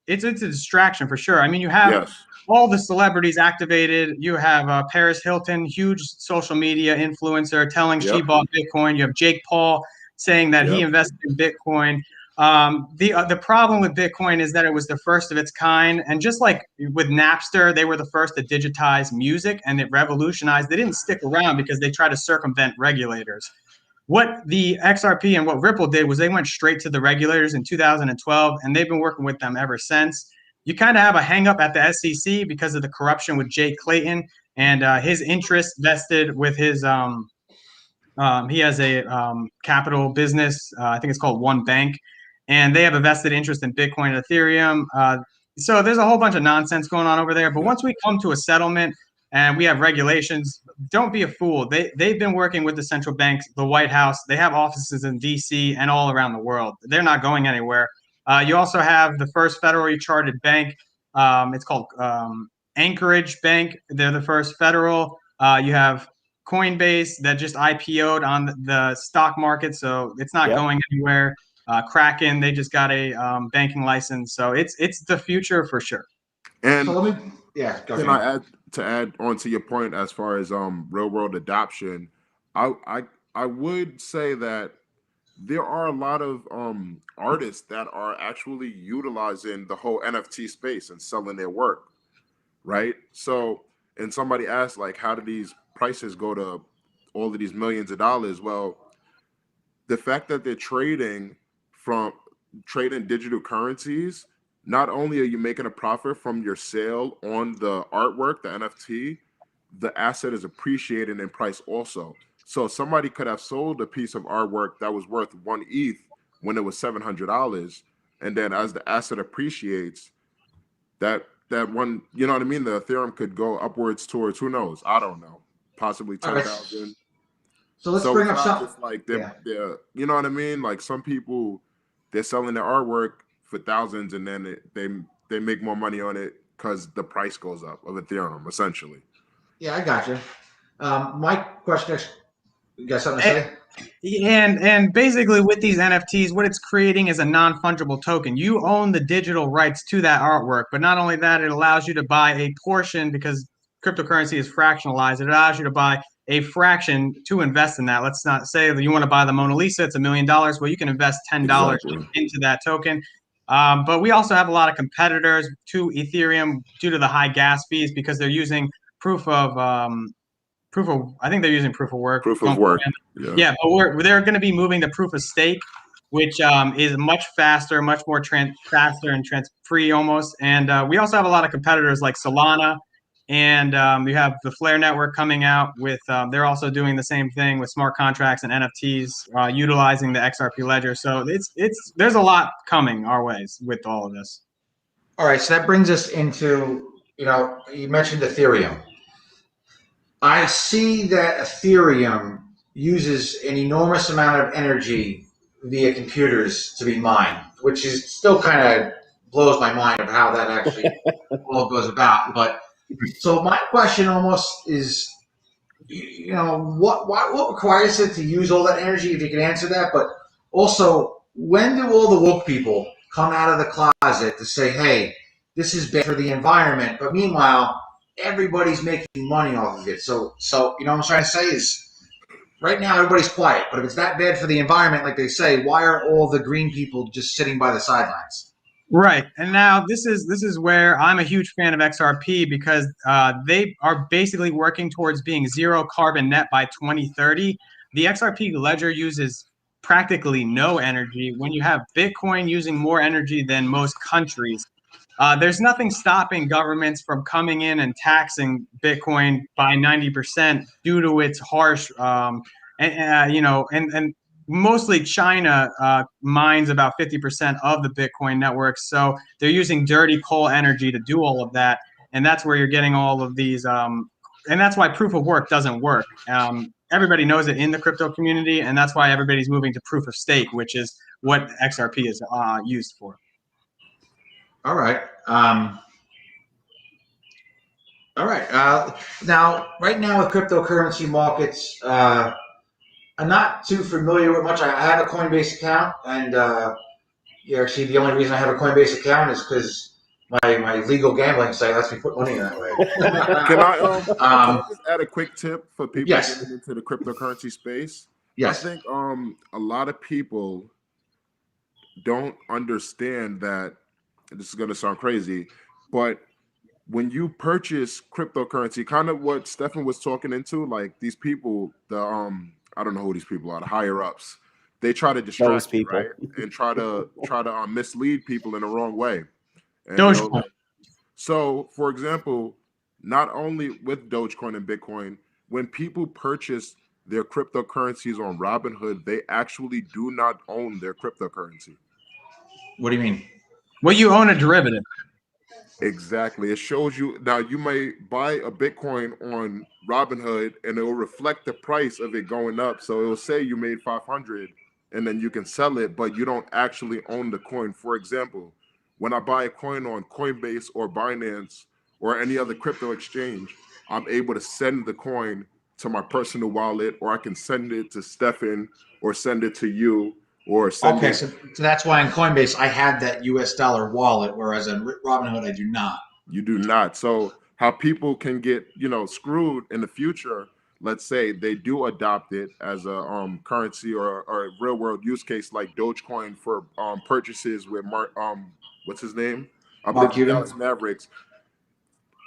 it's a distraction for sure. I mean, you have Yes. all the celebrities activated. You have Paris Hilton, huge social media influencer, telling she Yep. bought Bitcoin. You have Jake Paul saying that he Yep. invested in Bitcoin. The problem with Bitcoin is that it was the first of its kind. And just like with Napster, they were the first to digitize music, and it revolutionized. They didn't stick around because they tried to circumvent regulators. What the XRP and what Ripple did was they went straight to the regulators in 2012, and they've been working with them ever since. You kind of have a hang up at the SEC because of the corruption with Jay Clayton and his interest vested with his he has a capital business. I think it's called One Bank, and they have a vested interest in Bitcoin and Ethereum. So there's a whole bunch of nonsense going on over there. But once we come to a settlement and we have regulations, don't be a fool. They've been working with the central banks, the White House. They have offices in D.C. and all around the world. They're not going anywhere. You also have the first federally chartered bank. It's called Anchorage Bank. They're the first federal. You have Coinbase that just IPO'd on the stock market, so it's not going anywhere. Kraken, they just got a banking license, so it's the future for sure. And So let me, go can ahead. I add on to your point as far as real world adoption? I would say that there are a lot of artists that are actually utilizing the whole NFT space and selling their work, right? So, and somebody asked, like, how do these prices go to all of these millions of dollars? Well, the fact that they're trading digital currencies, not only are you making a profit from your sale on the artwork, the NFT, the asset is appreciating in price also. So somebody could have sold a piece of artwork that was worth 1 ETH when it was $700, and then as the asset appreciates, that one, you know what I mean? The Ethereum could go upwards towards, who knows? I don't know, possibly All right. 10,000. So let's bring up it's not something. just like they're, you know what I mean? Like some people, they're selling their artwork for thousands, and then they make more money on it because the price goes up of Ethereum, essentially. Yeah, I got you. My question is, you got something to say? And basically with these NFTs, what it's creating is a non-fungible token. You own the digital rights to that artwork, but not only that, it allows you to buy a portion because cryptocurrency is fractionalized. It allows you to buy a fraction to invest in that. Let's not say that you want to buy the Mona Lisa, it's $1 million. Well, you can invest $10 Exactly. into that token. But we also have a lot of competitors to Ethereum due to the high gas fees because they're using I think they're using proof of work. Proof of work. Yeah, but they're going to be moving to proof of stake, which is much faster, much more faster and free almost. And we also have a lot of competitors like Solana, and we have the Flare network coming out with. They're also doing the same thing with smart contracts and NFTs, utilizing the XRP ledger. So there's a lot coming our ways with all of this. All right, so that brings us into, you mentioned Ethereum. I see that Ethereum uses an enormous amount of energy via computers to be mined, which is still kind of blows my mind of how that actually all goes about. But so my question almost is, what requires it to use all that energy? If you can answer that, but also, when do all the woke people come out of the closet to say, "Hey, this is bad for the environment"? But meanwhile, everybody's making money off of it. So what I'm trying to say is, right now everybody's quiet. But if it's that bad for the environment, like they say, why are all the green people just sitting by the sidelines? Right. And now this is where I'm a huge fan of XRP because they are basically working towards being zero carbon net by 2030. The XRP ledger uses practically no energy. When you have Bitcoin using more energy than most countries, there's nothing stopping governments from coming in and taxing Bitcoin by 90% due to its harsh, and mostly China mines about 50% of the Bitcoin network. So they're using dirty coal energy to do all of that. And that's where you're getting all of these. And that's why proof of work doesn't work. Everybody knows it in the crypto community. And that's why everybody's moving to proof of stake, which is what XRP is used for. All right. Now, right now with cryptocurrency markets, I'm not too familiar with much. I have a Coinbase account, and actually, the only reason I have a Coinbase account is because my legal gambling site lets me put money in that way. Can I just add a quick tip for people Yes. getting into the cryptocurrency space? Yes. I think a lot of people don't understand that. This is going to sound crazy, but when you purchase cryptocurrency, kind of what Stefan was talking into, like these people, I don't know who these people are, the higher ups, they try to distract you, right? And try to mislead people in the wrong way. And, so, for example, not only with Dogecoin and Bitcoin, when people purchase their cryptocurrencies on Robinhood, they actually do not own their cryptocurrency. What do you mean? Well, you own a derivative. Exactly. It shows you now you may buy a Bitcoin on Robinhood and it will reflect the price of it going up. So it will say you made 500 and then you can sell it, but you don't actually own the coin. For example, when I buy a coin on Coinbase or Binance or any other crypto exchange, I'm able to send the coin to my personal wallet, or I can send it to Stefan or send it to you. Okay, so that's why in Coinbase I have that US dollar wallet, whereas in Robinhood I do not. You do not. So how people can get screwed in the future? Let's say they do adopt it as a currency or a real world use case like Dogecoin for purchases with what's his name? Mark Cuban. Dallas Mavericks.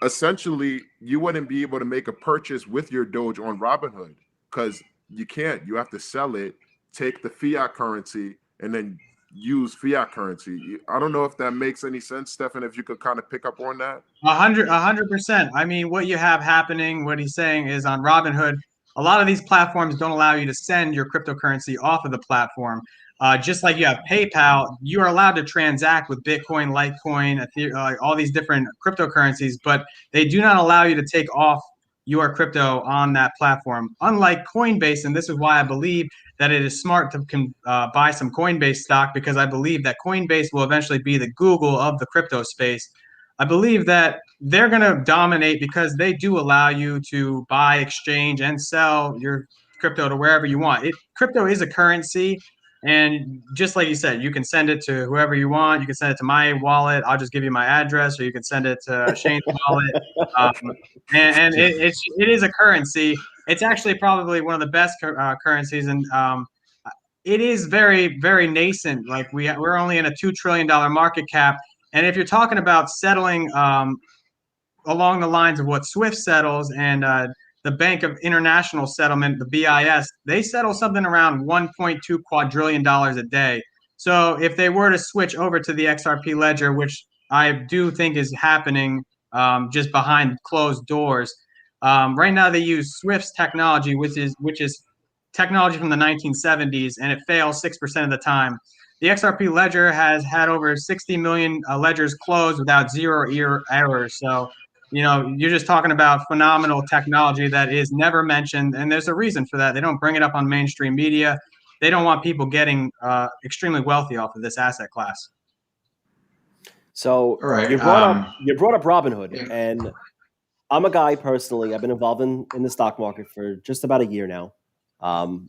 Essentially, you wouldn't be able to make a purchase with your Doge on Robinhood because you can't. You have to sell it, take the fiat currency, and then use fiat currency. I don't know if that makes any sense, Stefan, if you could kind of pick up on that. 100%. I mean, what you have happening, what he's saying is on Robinhood, a lot of these platforms don't allow you to send your cryptocurrency off of the platform. Just like you have PayPal, you are allowed to transact with Bitcoin, Litecoin, Ethereum, all these different cryptocurrencies, but they do not allow you to take off your crypto on that platform. Unlike Coinbase, and this is why I believe that it is smart to buy some Coinbase stock, because I believe that Coinbase will eventually be the Google of the crypto space. I believe that they're going to dominate because they do allow you to buy, exchange, and sell your crypto to wherever you want. Crypto is a currency. And just like you said, you can send it to whoever you want. You can send it to my wallet. I'll just give you my address, or you can send it to Shane's wallet. And it is a currency. It's actually probably one of the best currencies. And it is very, very nascent. Like we're only in a $2 trillion market cap. And if you're talking about settling along the lines of what SWIFT settles and the Bank of International Settlement, the BIS, they settle something around $1.2 quadrillion a day. So if they were to switch over to the XRP ledger, which I do think is happening just behind closed doors, right now they use SWIFT's technology, which is technology from the 1970s, and it fails 6% of the time. The XRP ledger has had over 60 million ledgers closed without zero errors. So, you're just talking about phenomenal technology that is never mentioned, and there's a reason for that. They don't bring it up on mainstream media. They don't want people getting extremely wealthy off of this asset class. So All right, you brought up Robinhood, and I'm a guy personally. I've been involved in the stock market for just about a year now.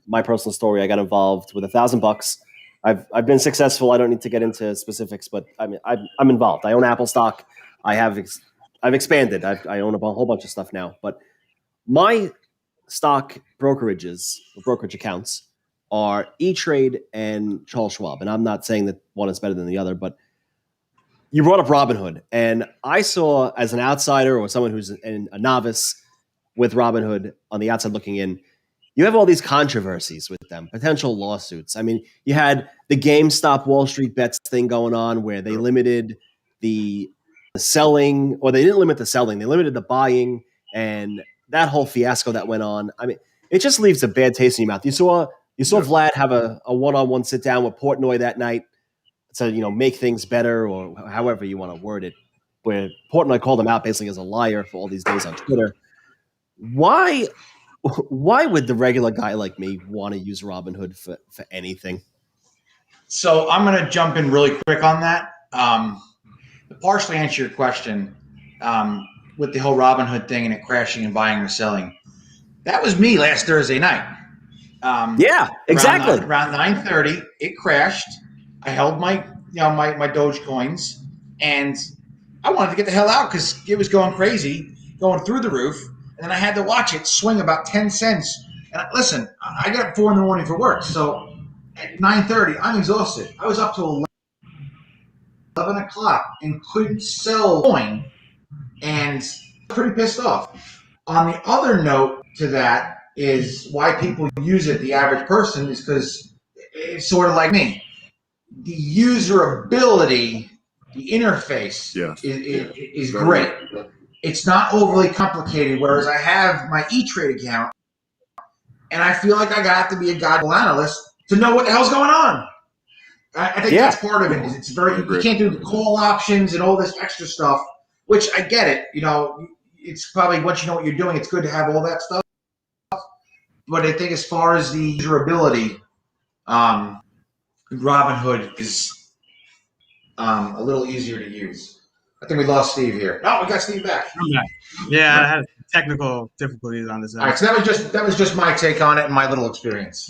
My personal story: I got involved with $1,000. I've been successful. I don't need to get into specifics, but I mean I'm involved. I own Apple stock. I've expanded. I own a whole bunch of stuff now. But my stock brokerage accounts are E-Trade and Charles Schwab, and I'm not saying that one is better than the other, but you brought up Robinhood, and I saw as an outsider or someone who's a novice with Robinhood on the outside looking in, you have all these controversies with them, potential lawsuits. I mean, you had the GameStop Wall Street Bets thing going on where they limited the selling, or they didn't limit the selling, they limited the buying, and that whole fiasco that went on. I mean, it just leaves a bad taste in your mouth. You saw Vlad have a one-on-one sit down with Portnoy that night to make things better, or however you want to word it, where Portnoy called him out basically as a liar for all these days on Twitter. Why would the regular guy like me want to use Robinhood for anything? So I'm going to jump in really quick on that. To partially answer your question, with the whole Robinhood thing and it crashing and buying or selling, that was me last Thursday night. Yeah, exactly. Around 9:30, it crashed. I held my Dogecoins, and I wanted to get the hell out because it was going crazy, going through the roof. And then I had to watch it swing about 10 cents. And listen, I got up 4 a.m. for work. So at 9:30, I'm exhausted. I was up till 11 o'clock and couldn't sell coin, and pretty pissed off. On the other note to that is why people use it, the average person, is because it's sort of like me. The usability, the interface is great. It's not overly complicated, whereas I have my E-Trade account, and I feel like I got to be a godful analyst to know what the hell's going on. I think that's part of it. It's very, you can't do the call options and all this extra stuff, which I get it. It's probably once you know what you're doing, it's good to have all that stuff. But I think as far as the durability, Robinhood is a little easier to use. I think we lost Steve here. No, we got Steve back. Yeah, I had technical difficulties on this end. All right, so that was just my take on it and my little experience.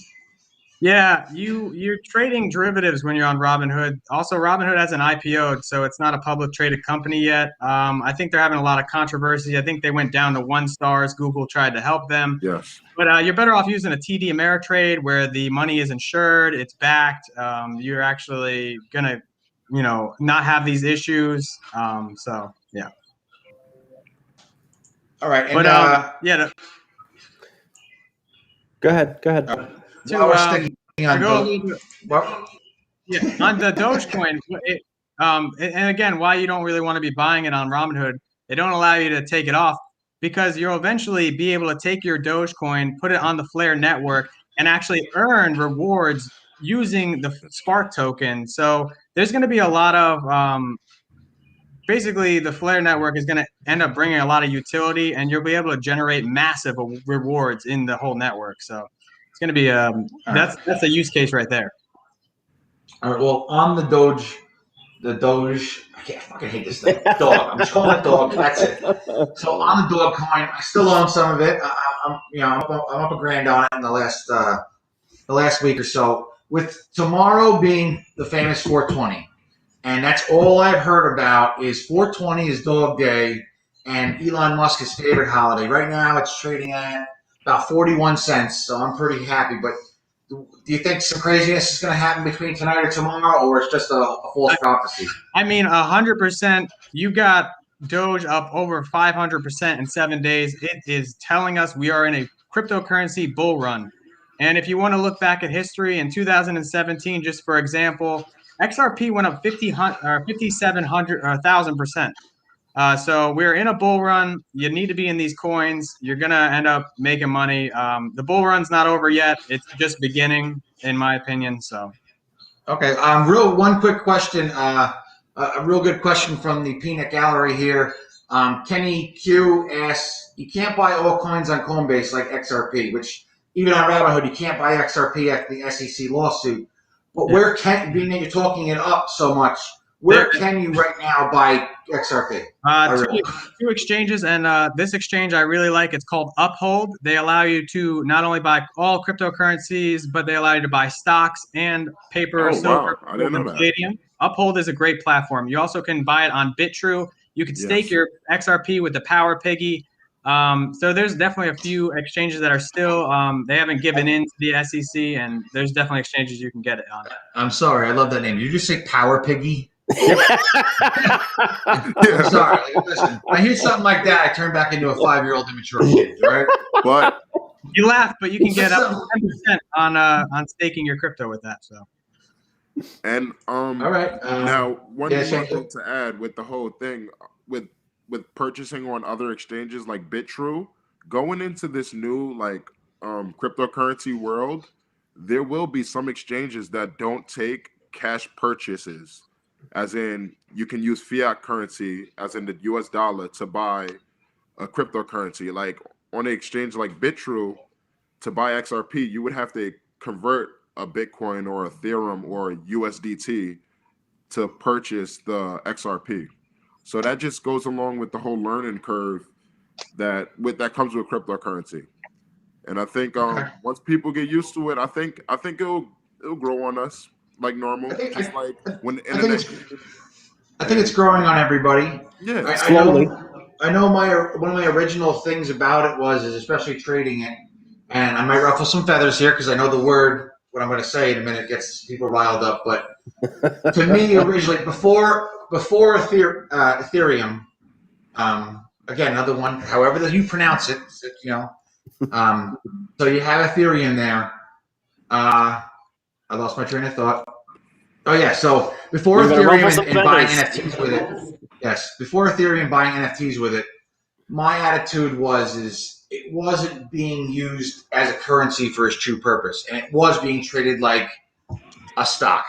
Yeah, you're trading derivatives when you're on Robinhood. Also, Robinhood hasn't IPO'd, so it's not a public traded company yet. I think they're having a lot of controversy. I think they went down to 1 stars. Google tried to help them. Yes. But you're better off using a TD Ameritrade where the money is insured, it's backed. You're actually going to, not have these issues. So, yeah. All right. And, yeah. Go ahead. While we're sticking on on the Dogecoin, and again, why you don't really want to be buying it on Robinhood, they don't allow you to take it off because you'll eventually be able to take your Dogecoin, put it on the Flare network, and actually earn rewards using the Spark token. So there's going to be a lot of basically the Flare network is going to end up bringing a lot of utility, and you'll be able to generate massive rewards in the whole network. So it's going to be that's a use case right there. All right. Well, on the Doge, I fucking hate this thing. Dog. I'm just calling it dog. That's it. So on the dog coin, I still own some of it. I'm up $1,000 on it in the last week or so. With tomorrow being the famous 420, and that's all I've heard about is 420 is Dog Day, and Elon Musk's favorite holiday. Right now, it's trading at about 41 cents, so I'm pretty happy. But do you think some craziness is going to happen between tonight or tomorrow, or it's just a false prophecy? I mean, 100%. You got Doge up over 500% in 7 days. It is telling us we are in a cryptocurrency bull run. And if you want to look back at history in 2017, just for example, XRP went up 5,700 or 1,000%. So we're in a bull run. You need to be in these coins. You're gonna end up making money. The bull run's not over yet. It's just beginning, in my opinion. So, okay. One quick question. A real good question from the Peanut Gallery here. Kenny Q asks, "You can't buy altcoins on Coinbase like XRP, which even on Robinhood you can't buy XRP after the SEC lawsuit. But where can, being that you're talking it up so much, where can you right now buy XRP?" Two exchanges, and this exchange I really like. It's called Uphold. They allow you to not only buy all cryptocurrencies, but they allow you to buy stocks and paper, silver, wow. I didn't know that. palladium. Uphold is a great platform. You also can buy it on BitTrue. You can stake your XRP with the Power Piggy. So there's definitely a few exchanges that are still they haven't given in to the SEC, and there's definitely exchanges you can get it on. I'm sorry, I love that name. Did you just say Power Piggy? I'm sorry. Listen, I hear something like that, I turn back into a 5-year-old immature kid, right? But you laugh, but you can get up to 10% on staking your crypto with that. So. And all right. Now one more Shane. thing to add with the whole thing with purchasing on other exchanges like BitTrue, going into this new cryptocurrency world, there will be some exchanges that don't take cash purchases, as in you can use fiat currency, as in the US dollar, to buy a cryptocurrency. Like on an exchange like BitTrue, to buy XRP, you would have to convert a Bitcoin or Ethereum or USDT to purchase the XRP. So that just goes along with the whole learning curve that comes with cryptocurrency. And I think once people get used to it, I think it'll grow on us like normal. I think it's growing on everybody. Yeah, slowly. I know one of my original things about it is especially trading it, and I might ruffle some feathers here because I know the word, what I'm going to say in a minute gets people riled up. But to me, originally, before Ethereum, again, another one, however you pronounce it, so you have Ethereum there. I lost my train of thought. Oh yeah, so before Ethereum and buying NFTs with it, yes, before Ethereum buying NFTs with it, my attitude is it wasn't being used as a currency for its true purpose, and it was being traded like a stock.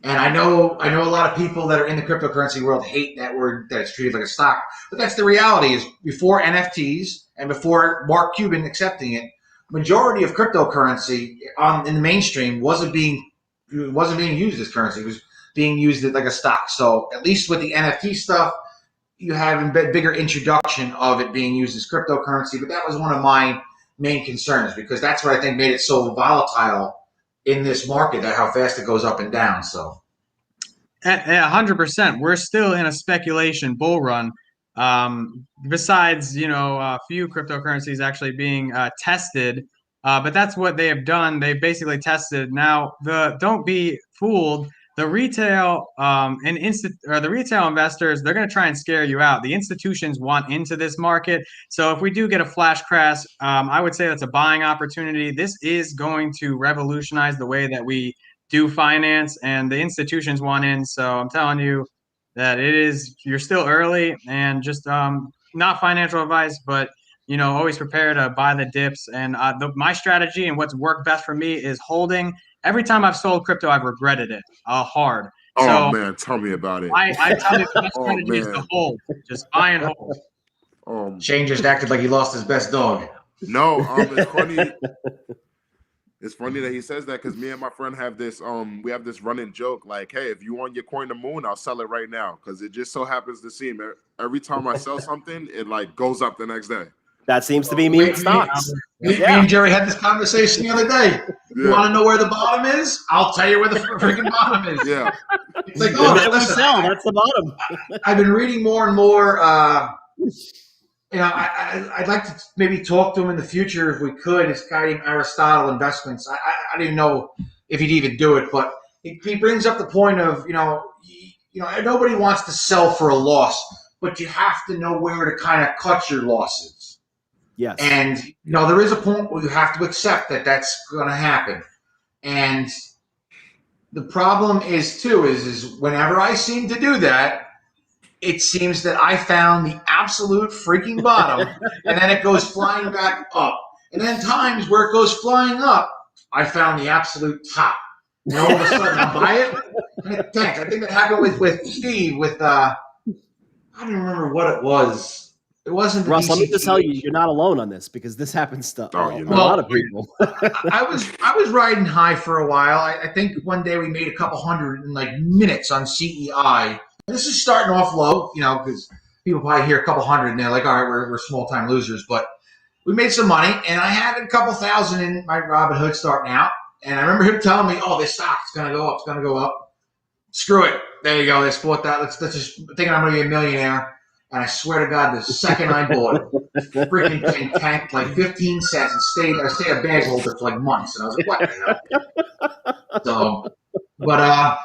And I know a lot of people that are in the cryptocurrency world hate that word, that it's treated like a stock, but that's the reality. Is before NFTs and before Mark Cuban accepting it, majority of cryptocurrency in the mainstream wasn't being used as currency. It was being used like a stock. So at least with the NFT stuff, you have a bigger introduction of it being used as cryptocurrency. But that was one of my main concerns, because that's what I think made it so volatile in this market, that how fast it goes up and down. So 100%, we're still in a speculation bull run. Besides, a few cryptocurrencies actually being tested, but that's what they have done. They basically tested. Now, don't be fooled. The retail the retail investors, they're going to try and scare you out. The institutions want into this market. So if we do get a flash crash, I would say that's a buying opportunity. This is going to revolutionize the way that we do finance, and the institutions want in. So I'm telling you that you're still early, and just not financial advice, but always prepare to buy the dips. And my strategy and what's worked best for me is holding. Every time I've sold crypto, I've regretted it hard. Oh, man, tell me about it. I tell you the best strategy is to hold. Just buy and hold. Shane just acted like he lost his best dog. No, it's funny. It's funny that he says that, because me and my friend have this we have this running joke, like, hey, if you want your coin to moon, I'll sell it right now, because it just so happens to seem every time I sell something, it goes up the next day. That seems to be me with stocks. Me and Jerry had this conversation the other day. You want to know where the bottom is? I'll tell you where the freaking bottom is. Yeah. It's like, Listen, that's the bottom. I've been reading more and more I'd like to maybe talk to him in the future if we could. This guy named Aristotle Investments. I didn't know if he'd even do it, but he brings up the point of nobody wants to sell for a loss, but you have to know where to kind of cut your losses. Yes. And there is a point where you have to accept that that's going to happen. And the problem is whenever I seem to do that, it seems that I found the absolute freaking bottom, and then it goes flying back up. And then times where it goes flying up, I found the absolute top. And all of a sudden, I buy it. Thanks. I think that happened with Steve. I don't remember what it was. It wasn't the Russ, let me DCT. just tell you, you're not alone on this because this happens to a know. lot of people. I was riding high for a while. I think one day we made a couple hundred in like minutes on CEI. This is starting off low, because people probably hear a couple hundred and they're like, all right, we're small time losers. But we made some money, and I had a couple thousand in my Robinhood starting out. And I remember him telling me, "Oh, this stock's gonna go up. It's gonna go up. Screw it. There you go. They bought that. Let's just thinking I'm gonna be a millionaire." And I swear to God, the second I bought it, freaking thing tanked like 15 cents and I stayed a bag holder for like months. And I was like, what the hell? So, but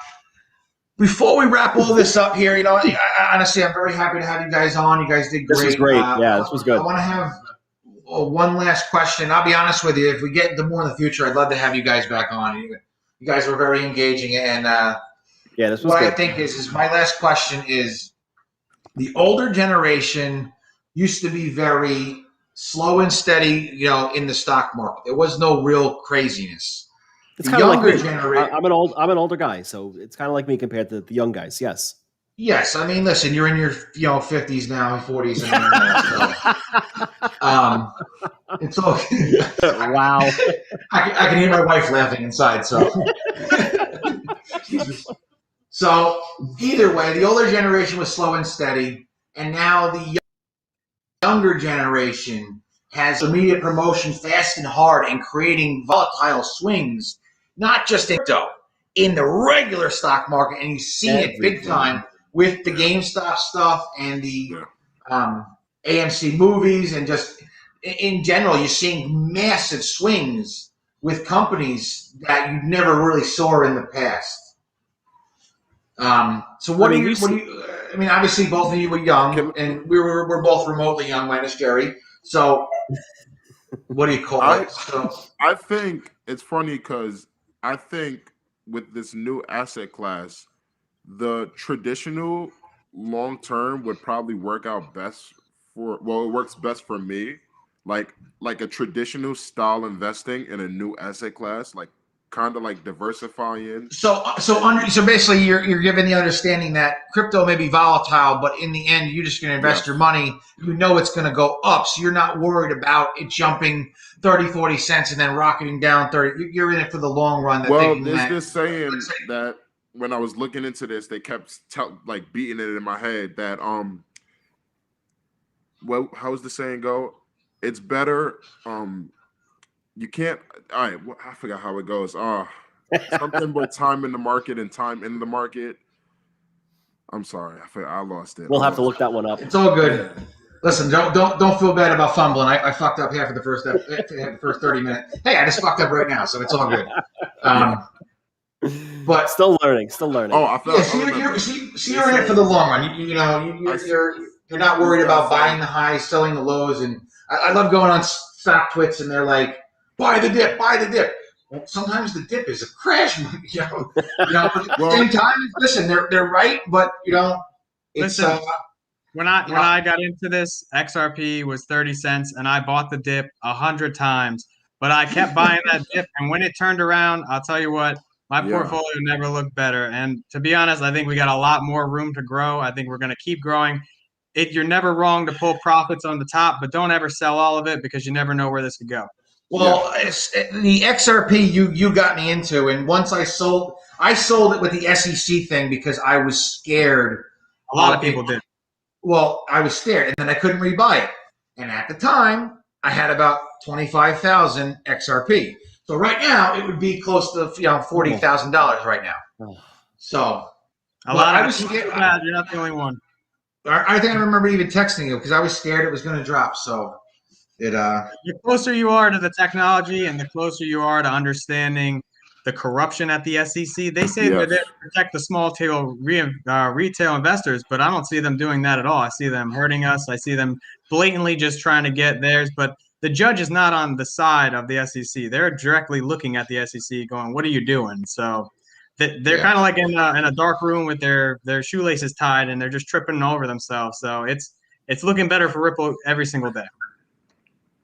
before we wrap all this up here, honestly, I'm very happy to have you guys on. You guys did great. This was great. Yeah, this was good. I want to have one last question. I'll be honest with you. If we get into more in the future, I'd love to have you guys back on. You guys were very engaging. And yeah, this was what good. I think is my last question is, the older generation used to be very slow and steady, in the stock market. There was no real craziness. It's The kind of like younger me. generation. I'm an older guy, so it's kind of like me compared to the young guys. Yes. Yes, I mean, listen, you're in your 50s now, 40s, and it's all. Wow. I can hear my wife laughing inside. So. So either way, the older generation was slow and steady, and now the younger generation has immediate promotion fast and hard and creating volatile swings, not just in the regular stock market, and you see it big time with the GameStop stuff and the AMC movies, and just in general, you're seeing massive swings with companies that you never really saw in the past. So what do you? I mean, obviously, both of you were young, and we're both remotely young, minus Jerry. So, what do you call it? So, I think it's funny because I think with this new asset class, the traditional long term would probably work out best it works best for me, like a traditional style investing in a new asset class, like kind of like diversifying. So basically, you're giving the understanding that crypto may be volatile, but in the end, you're just going to invest your money. It's going to go up, so you're not worried about it jumping 30, 40 cents and then rocketing down 30. You're in it for the long run. There's this saying that when I was looking into this, they kept beating it in my head that how's the saying go? It's better. You can't. All right, I forgot how it goes. Something about time in the market and time in the market. I'm sorry, I lost it. We'll have to look that one up. It's all good. Listen, don't feel bad about fumbling. I fucked up half of the first 30 minutes. Hey, I just fucked up right now, so it's all good. But still learning. Oh, I felt. You're in it for the long run. You're not worried about buying the highs, selling the lows, and I love going on stock twits, and they're like, buy the dip. Well, sometimes the dip is a crash. At the same time, listen, they're right, but it's. Listen, when I got into this, XRP was 30 cents, and I bought the dip 100 times, but I kept buying that dip, and when it turned around, I'll tell you what, my portfolio never looked better. And to be honest, I think we got a lot more room to grow. I think we're going to keep growing. You're never wrong to pull profits on the top, but don't ever sell all of it because you never know where this could go. Well, the XRP you got me into, and once I sold it with the SEC thing because I was scared. A lot of people did. Well, I was scared, and then I couldn't rebuy it. And at the time, I had about 25,000 XRP. So right now, it would be close to $40,000 right now. So a lot of people. You're not the only one. I think I remember even texting you because I was scared it was going to drop. So it. The closer you are to the technology and the closer you are to understanding the corruption at the SEC, they say Yes. that they protect the small tail retail investors, but I don't see them doing that at all. I see them hurting us. I see them blatantly just trying to get theirs. But the judge is not on the side of the SEC. They're directly looking at the SEC, going, "What are you doing?" So they're kind of like in a dark room with their shoelaces tied, and they're just tripping over themselves. So it's looking better for Ripple every single day.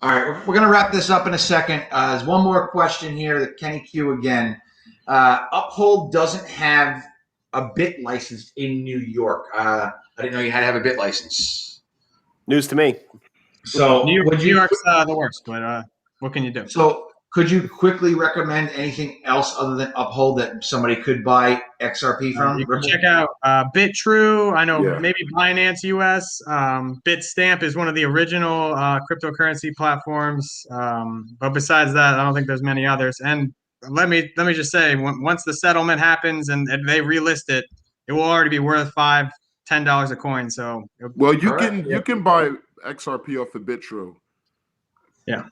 All right, we're going to wrap this up in a second. There's one more question here that Kenny Q again. Uphold doesn't have a bit license in New York. I didn't know you had to have a bit license. News to me. So New York's the worst, but what can you do? So could you quickly recommend anything else other than Uphold that somebody could buy XRP from? You can check out BitTrue. I know Yeah. maybe Binance US. Bitstamp is one of the original cryptocurrency platforms. But besides that, I don't think there's many others. And let me just say, once the settlement happens and they relist it, it will already be worth $5-10 a coin. So Well, you Correct. can buy XRP off of BitTrue. Yeah.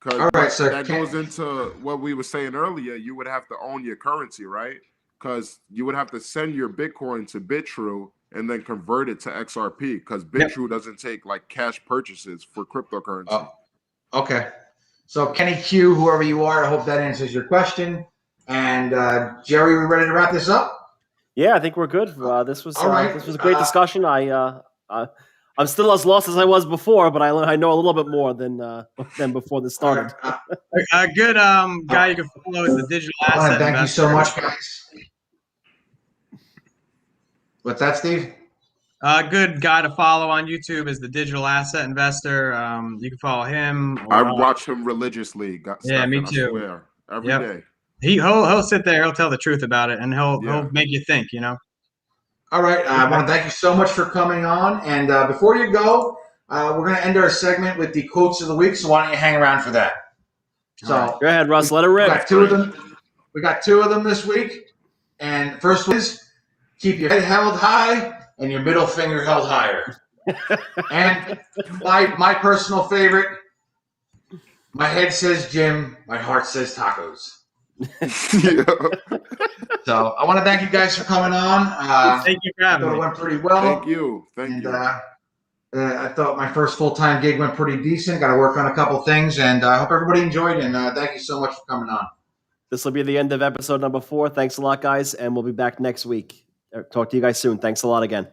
Because All right, so that goes into what we were saying earlier. You would have to own your currency, right? Because you would have to send your Bitcoin to BitTrue and then convert it to XRP. Because BitTrue doesn't take like cash purchases for cryptocurrency. Oh, okay. So Kenny Q, whoever you are, I hope that answers your question. And Jerry, we ready to wrap this up? Yeah, I think we're good. This was All right. this was a great discussion. I'm still as lost as I was before, but I know a little bit more than before this started. a good guy you can follow is the digital asset. Thank you so investor. much, guys. What's that, Steve? A good guy to follow on YouTube is the digital asset investor. You can follow him. I watch him religiously. Yeah, me Stefan, too. I swear, every day. He'll sit there. He'll tell the truth about it, and he'll make you think. All right. I want to thank you so much for coming on. And before you go, we're going to end our segment with the quotes of the week. So why don't you hang around for that? So Go ahead, Russ. Let it we rip. got two of them. We got two of them this week. And first one is keep your head held high and your middle finger held higher. And my personal favorite, my head says Jim, my heart says tacos. Yeah. So I want to thank you guys for coming on. Thank you for I having thought it me. went pretty well. Thank you. Thank And you. I thought my first full-time gig went pretty decent. Got to work on a couple things, and I hope everybody enjoyed. And thank you so much for coming on. This will be the end of episode number 4. Thanks a lot, guys, and we'll be back next week. Talk to you guys soon. Thanks a lot again.